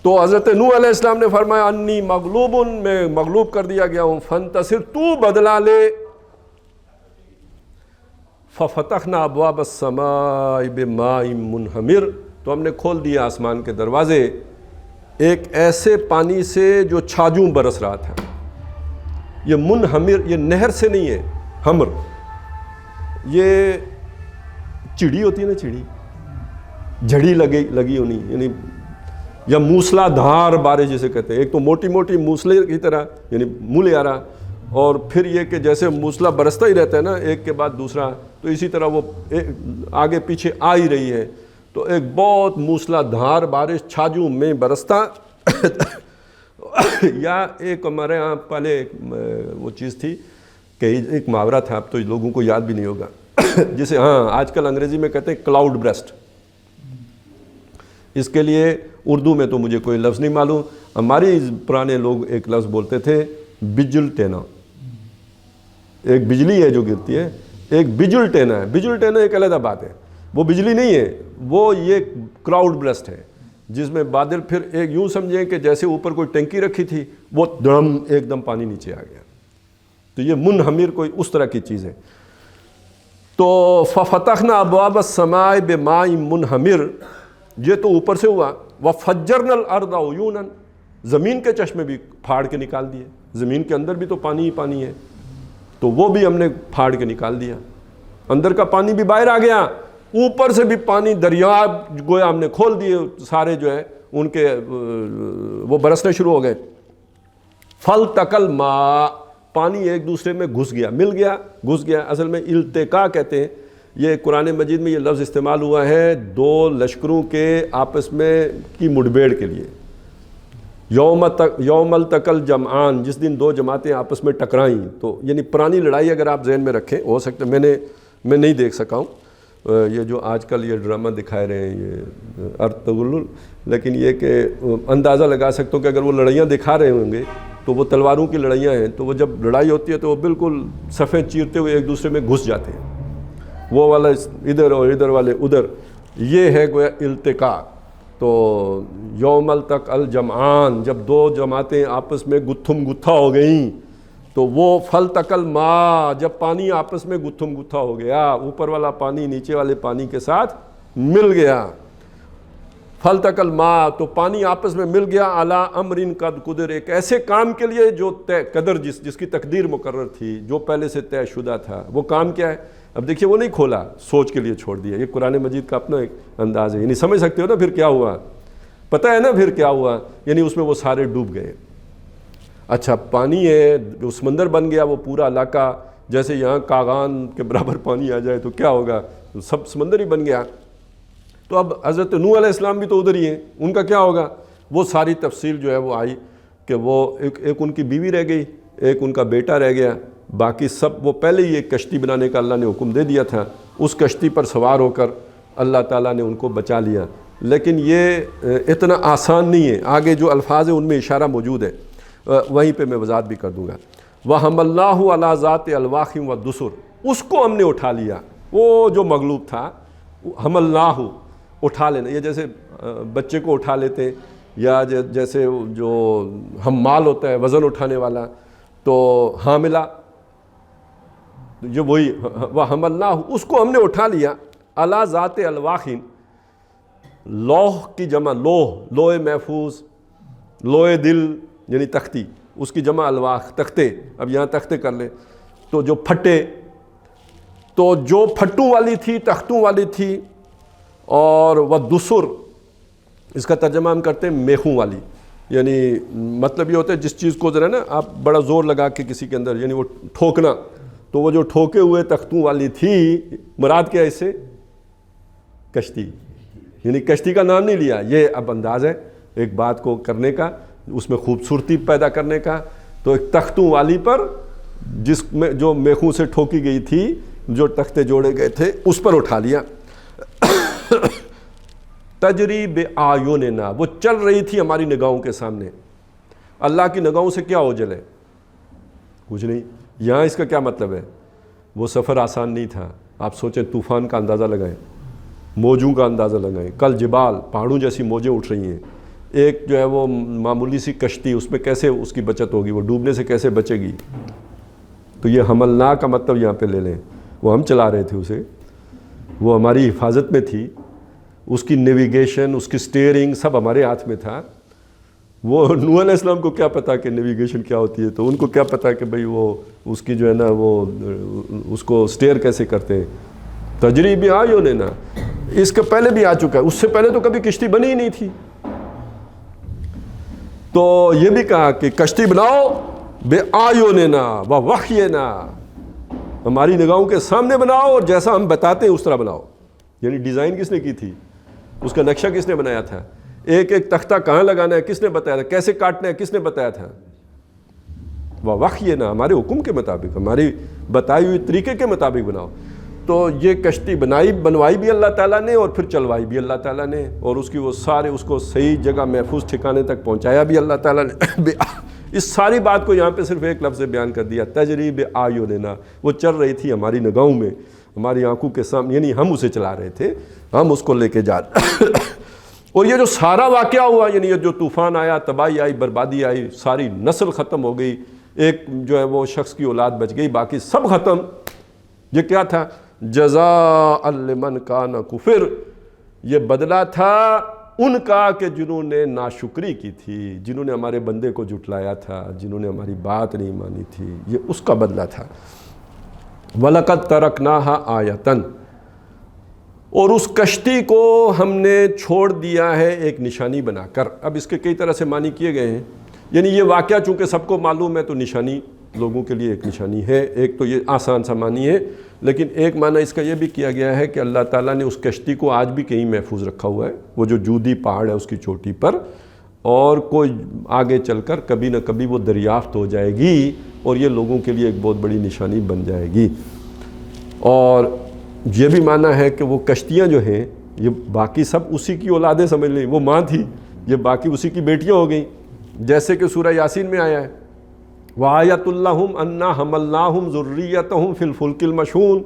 تو حضرت نوح علیہ السلام نے فرمایا انی مغلوب، میں مغلوب کر دیا گیا ہوں، فانتصر، تو بدلا لے. ففتحنا ابواب السماء بماء منہمر، تو ہم نے کھول دیا آسمان کے دروازے ایک ایسے پانی سے جو چھاجوں برس رہا تھا. یہ منہمر، یہ نہر سے نہیں ہے، ہمر یہ چڑی ہوتی ہے نا، چڑی، جھڑی لگی ہونی، یعنی یا موسلا دھار بارش جسے کہتے ہیں. ایک تو موٹی موٹی موسلے کی طرح، یعنی مولے آ رہا، اور پھر یہ کہ جیسے موسلا برستا ہی رہتا ہے نا ایک کے بعد دوسرا، تو اسی طرح وہ آگے پیچھے آ ہی رہی ہے. تو ایک بہت موسلا دھار بارش چھاجوں میں برستا. یا ایک ہمارے ہاں پہلے وہ چیز تھی کہ ایک محاورہ تھا، اب تو لوگوں کو یاد بھی نہیں ہوگا، جسے ہاں آج کل انگریزی میں کہتے ہیں کلاؤڈ برسٹ. اس کے لیے اردو میں تو مجھے کوئی لفظ نہیں معلوم. ہماری پرانے لوگ ایک لفظ بولتے تھے بجل ٹینا. ایک بجلی ہے جو گرتی ہے، ایک بجل ٹینا ہے. بجل ٹینا ایک علیحدہ بات ہے، وہ بجلی نہیں ہے، وہ یہ کلاؤڈ برسٹ ہے، جس میں بادل پھر ایک یوں سمجھیں کہ جیسے اوپر کوئی ٹینکی رکھی تھی، وہ دڑم ایک دم پانی نیچے آ گیا. تو یہ منہمر کوئی اس طرح کی چیز ہے. تو ففتحنا ابواب السماء بماء منہمر، یہ تو اوپر سے ہوا. وفجرنا الارض عیونا، زمین کے چشمے بھی پھاڑ کے نکال دیے. زمین کے اندر بھی تو پانی ہی پانی ہے، تو وہ بھی ہم نے پھاڑ کے نکال دیا. اندر کا پانی بھی باہر آ گیا، اوپر سے بھی پانی، دریا گویا ہم نے کھول دیے سارے، جو ہے ان کے وہ برسنے شروع ہو گئے. فالتقى الماء، پانی ایک دوسرے میں گھس گیا، مل گیا، گھس گیا. اصل میں التقاء کہتے ہیں. یہ قرآن مجید میں یہ لفظ استعمال ہوا ہے دو لشکروں کے آپس میں کی مڈبیڑ کے لیے. یوم التقى الجمعان، جس دن دو جماعتیں آپس میں ٹکرائیں. تو یعنی پرانی لڑائی اگر آپ ذہن میں رکھیں، ہو سکتا ہے میں نہیں دیکھ سکا ہوں یہ جو آج کل یہ ڈرامہ دکھائے رہے ہیں یہ ارطغرل، لیکن یہ کہ اندازہ لگا سکتا ہوں کہ اگر وہ لڑائیاں دکھا رہے ہوں گے تو وہ تلواروں کی لڑائیاں ہیں، تو وہ جب لڑائی ہوتی ہے تو وہ بالکل صفیں چیرتے ہوئے ایک دوسرے میں گھس جاتے ہیں، وہ والا ادھر اور ادھر والے ادھر. یہ ہے گویا التقاء. تو یوم التق الجمعان، جب دو جماعتیں آپس میں گتھم گتھا ہو گئیں، تو وہ فلتق الماء، جب پانی آپس میں گتھم گتھا ہو گیا، اوپر والا پانی نیچے والے پانی کے ساتھ مل گیا، فلتق الماء، تو پانی آپس میں مل گیا، علی امر قد قدر، ایک ایسے کام کے لیے جو طے قدر، جس کی تقدیر مقرر تھی، جو پہلے سے طے شدہ تھا۔ وہ کام کیا ہے؟ اب دیکھیے وہ نہیں کھولا، سوچ کے لیے چھوڑ دیا۔ یہ قرآن مجید کا اپنا ایک انداز ہے، یعنی سمجھ سکتے ہو نا پھر کیا ہوا، پتہ ہے نا پھر کیا ہوا، یعنی اس میں وہ سارے ڈوب گئے۔ اچھا پانی ہے، جو سمندر بن گیا، وہ پورا علاقہ، جیسے یہاں کاغان کے برابر پانی آ جائے تو کیا ہوگا، سب سمندر ہی بن گیا۔ تو اب حضرت نوح علیہ السلام بھی تو ادھر ہی ہیں، ان کا کیا ہوگا؟ وہ ساری تفصیل جو ہے وہ آئی کہ وہ ایک ان کی بیوی رہ گئی، ایک ان کا بیٹا رہ گیا، باقی سب وہ پہلے ہی ایک کشتی بنانے کا اللہ نے حکم دے دیا تھا، اس کشتی پر سوار ہو کر اللہ تعالیٰ نے ان کو بچا لیا۔ لیکن یہ اتنا آسان نہیں ہے، آگے جو الفاظ ہیں ان میں اشارہ موجود ہے، وہیں پہ میں وضاحت بھی کر دوں گا۔ وَحَمَلْنَاهُ عَلَىٰ ذَاتِ أَلْوَاحٍ وَدُسُرٍ، اس کو ہم نے اٹھا لیا، وہ جو مغلوب تھا، حملناہ، اٹھا لینا، یہ جیسے بچے کو اٹھا لیتے ہیں، یا جیسے جو حمال ہوتا ہے وزن اٹھانے والا، تو حاملہ، جو وہی وَحَمَلْنَاهُ، اس کو ہم نے اٹھا لیا، عَلَىٰ ذَاتِ أَلْوَاحٍ، لوح کی جمع لوح محفوظ، لوح دل یعنی تختی، اس کی جمع الواح، تختے، اب یہاں تختے کر لیں، تو جو پھٹے، تو جو پھٹوں والی تھی، تختوں والی تھی، اور وہ دسر، اس کا ترجمہ ہم کرتے ہیں میخوں والی، یعنی مطلب یہ ہوتا ہے جس چیز کو ذرا نا آپ بڑا زور لگا کے کسی کے اندر، یعنی وہ ٹھوکنا، تو وہ جو ٹھوکے ہوئے تختوں والی تھی، مراد کیا ہے اس سے؟ کشتی، یعنی کشتی کا نام نہیں لیا، یہ اب انداز ہے ایک بات کو کرنے کا، اس میں خوبصورتی پیدا کرنے کا۔ تو ایک تختوں والی پر، جس میں جو میخوں سے ٹھوکی گئی تھی، جو تختے جوڑے گئے تھے، اس پر اٹھا لیا۔ تجری بِأَعْيُنِنَا، وہ چل رہی تھی ہماری نگاہوں کے سامنے۔ اللہ کی نگاہوں سے کیا اوجھل ہے؟ کچھ نہیں۔ یہاں اس کا کیا مطلب ہے؟ وہ سفر آسان نہیں تھا۔ آپ سوچیں، طوفان کا اندازہ لگائیں، موجوں کا اندازہ لگائیں، کل جبال، پہاڑوں جیسی موجیں اٹھ رہی ہیں، ایک جو ہے وہ معمولی سی کشتی، اس میں کیسے اس کی بچت ہوگی، وہ ڈوبنے سے کیسے بچے گی؟ تو یہ حملنا کا مطلب یہاں پہ لے لیں، وہ ہم چلا رہے تھے اسے، وہ ہماری حفاظت میں تھی، اس کی نیویگیشن، اس کی سٹیئرنگ سب ہمارے ہاتھ میں تھا۔ وہ نوح علیہ السلام کو کیا پتا کہ نیویگیشن کیا ہوتی ہے، تو ان کو کیا پتا کہ بھئی وہ اس کی جو ہے نا وہ اس کو سٹیئر کیسے کرتے ہیں۔ تجری بِأَعْيُنِنَا، اس کے پہلے بھی آ چکا ہے، اس سے پہلے تو کبھی کشتی بنی ہی نہیں تھی۔ تو یہ بھی کہا کہ کشتی بناؤ بِأَعْيُنِنَا وَوَحْيِنَا، ہماری نگاہوں کے سامنے بناؤ، اور جیسا ہم بتاتے ہیں اس طرح بناؤ۔ یعنی ڈیزائن کس نے کی تھی، اس کا نقشہ کس نے بنایا تھا، ایک ایک تختہ کہاں لگانا ہے کس نے بتایا تھا، کیسے کاٹنا ہے کس نے بتایا تھا؟ وَوَحْيِنَا، ہمارے حکم کے مطابق، ہماری بتائی ہوئی طریقے کے مطابق بناؤ۔ تو یہ کشتی بنوائی بھی اللہ تعالیٰ نے، اور پھر چلوائی بھی اللہ تعالیٰ نے، اور اس کی وہ سارے اس کو صحیح جگہ محفوظ ٹھکانے تک پہنچایا بھی اللہ تعالیٰ نے۔ اس ساری بات کو یہاں پہ صرف ایک لفظ سے بیان کر دیا، تجری بِأَعْيُنِنَا، وہ چل رہی تھی ہماری نگاہوں میں، ہماری آنکھوں کے سامنے، یعنی ہم اسے چلا رہے تھے، ہم اس کو لے کے جا رہے۔ اور یہ جو سارا واقعہ ہوا، یعنی یہ جو طوفان آیا، تباہی آئی، بربادی آئی، ساری نسل ختم ہو گئی، ایک جو ہے وہ شخص کی اولاد بچ گئی، باقی سب ختم۔ یہ کیا تھا؟ جزاء لمن کان کفر، یہ بدلہ تھا ان کا کہ جنہوں نے ناشکری کی تھی، جنہوں نے ہمارے بندے کو جھٹلایا تھا، جنہوں نے ہماری بات نہیں مانی تھی، یہ اس کا بدلہ تھا۔ وَلَقَدْ تَرَكْنَاهَا آیَةً، اور اس کشتی کو ہم نے چھوڑ دیا ہے ایک نشانی بنا کر۔ اب اس کے کئی طرح سے معنی کیے گئے ہیں، یعنی یہ واقعہ چونکہ سب کو معلوم ہے تو نشانی لوگوں کے لیے ایک نشانی ہے، ایک تو یہ آسان سا معنی ہے، لیکن ایک معنی اس کا یہ بھی کیا گیا ہے کہ اللہ تعالیٰ نے اس کشتی کو آج بھی کہیں محفوظ رکھا ہوا ہے، وہ جو جودی پہاڑ ہے اس کی چوٹی پر، اور کوئی آگے چل کر کبھی نہ کبھی وہ دریافت ہو جائے گی، اور یہ لوگوں کے لیے ایک بہت بڑی نشانی بن جائے گی۔ اور یہ بھی معنی ہے کہ وہ کشتیاں جو ہیں یہ باقی سب اسی کی اولادیں سمجھ لیں، وہ ماں تھی، یہ باقی اسی کی بیٹیاں ہو گئیں، جیسے کہ سورہ یاسین میں آیا ہے وَآیَةٌ لَّهُمْ أَنَّا حَمَلْنَاهُمْ ذُرِّيَّتَهُمْ فِي الْفُلْكِ الْمَشْحُونِ،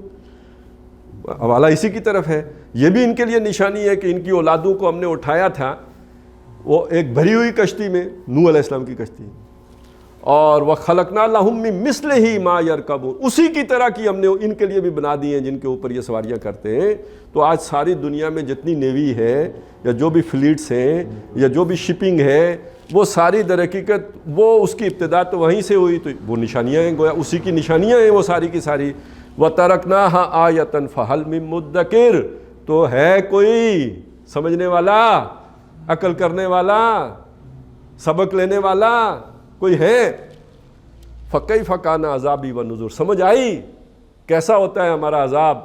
حوالہ اسی کی طرف ہے. یہ بھی ان کے لیے نشانی ہے کہ ان کی اولادوں کو ہم نے اٹھایا تھا وہ ایک بھری ہوئی کشتی میں، نوح علیہ السلام کی کشتی، اور وَخَلَقْنَا لَهُم مِّن مِّثْلِهِ مَا يَرْكَبُونَ، اسی کی طرح کی ہم نے ان کے لیے بھی بنا دی ہیں جن کے اوپر یہ سواریاں کرتے ہیں. تو آج ساری دنیا میں جتنی نیوی ہے یا جو بھی فلیٹس ہیں یا جو بھی شپنگ ہے، وہ ساری در حقیقت وہ اس کی ابتدا تو وہیں سے ہوئی، تو وہ نشانیاں ہیں، گویا اسی کی نشانیاں ہیں وہ ساری کی ساری. وَتَرَكْنَاهَا آیَةً فَهَلْ مِن مُدَّکِرٍ، تو ہے کوئی سمجھنے والا، عقل کرنے والا، سبق لینے والا کوئی ہے؟ فَكَيْفَ كَانَ عَذَابِي وَنُذُرِ، سمجھ آئی کیسا ہوتا ہے ہمارا عذاب،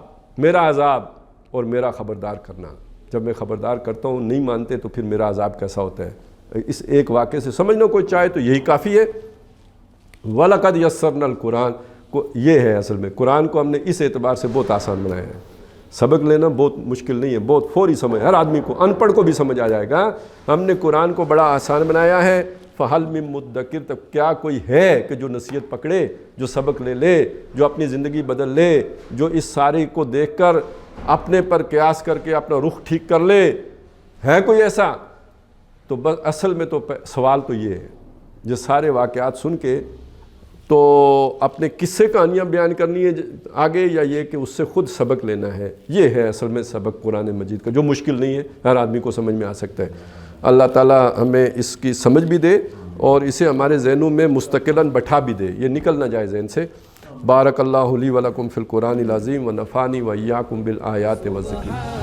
میرا عذاب اور میرا خبردار کرنا. جب میں خبردار کرتا ہوں نہیں مانتے تو پھر میرا عذاب کیسا ہوتا ہے. اس ایک واقعے سے سمجھ لو کوئی چاہے تو یہی کافی ہے. وَلَقَدْ يَسَّرْنَا الْقُرْآنَ، یہ ہے اصل میں قرآن کو ہم نے اس اعتبار سے بہت آسان بنایا ہے. سبق لینا بہت مشکل نہیں ہے، بہت فوری سمجھ، ہر آدمی کو، ان پڑھ کو بھی سمجھ آ جائے گا. ہم نے قرآن کو بڑا آسان بنایا ہے. فَهَلْ مِن مُدَّکِرٍ، تب کیا کوئی ہے کہ جو نصیحت پکڑے، جو سبق لے، جو اپنی زندگی بدل لے، جو اس سارے کو دیکھ کر اپنے پر قیاس کر کے اپنا رخ ٹھیک کر لے؟ ہے کوئی ایسا؟ تو بس اصل میں تو سوال تو یہ ہے، جو سارے واقعات سن کے تو اپنے قصے کہانیاں بیان کرنی ہے آگے، یا یہ کہ اس سے خود سبق لینا ہے؟ یہ ہے اصل میں سبق قرآن مجید کا، جو مشکل نہیں ہے، ہر آدمی کو سمجھ میں آ سکتا ہے. اللہ تعالیٰ ہمیں اس کی سمجھ بھی دے اور اسے ہمارے ذہنوں میں مستقلاً بٹھا بھی دے، یہ نکل نہ جائے ذہن سے. بارک اللہ لی ولکم فی القرآن العظیم ونفعنی وایاکم بالآیات والذکر.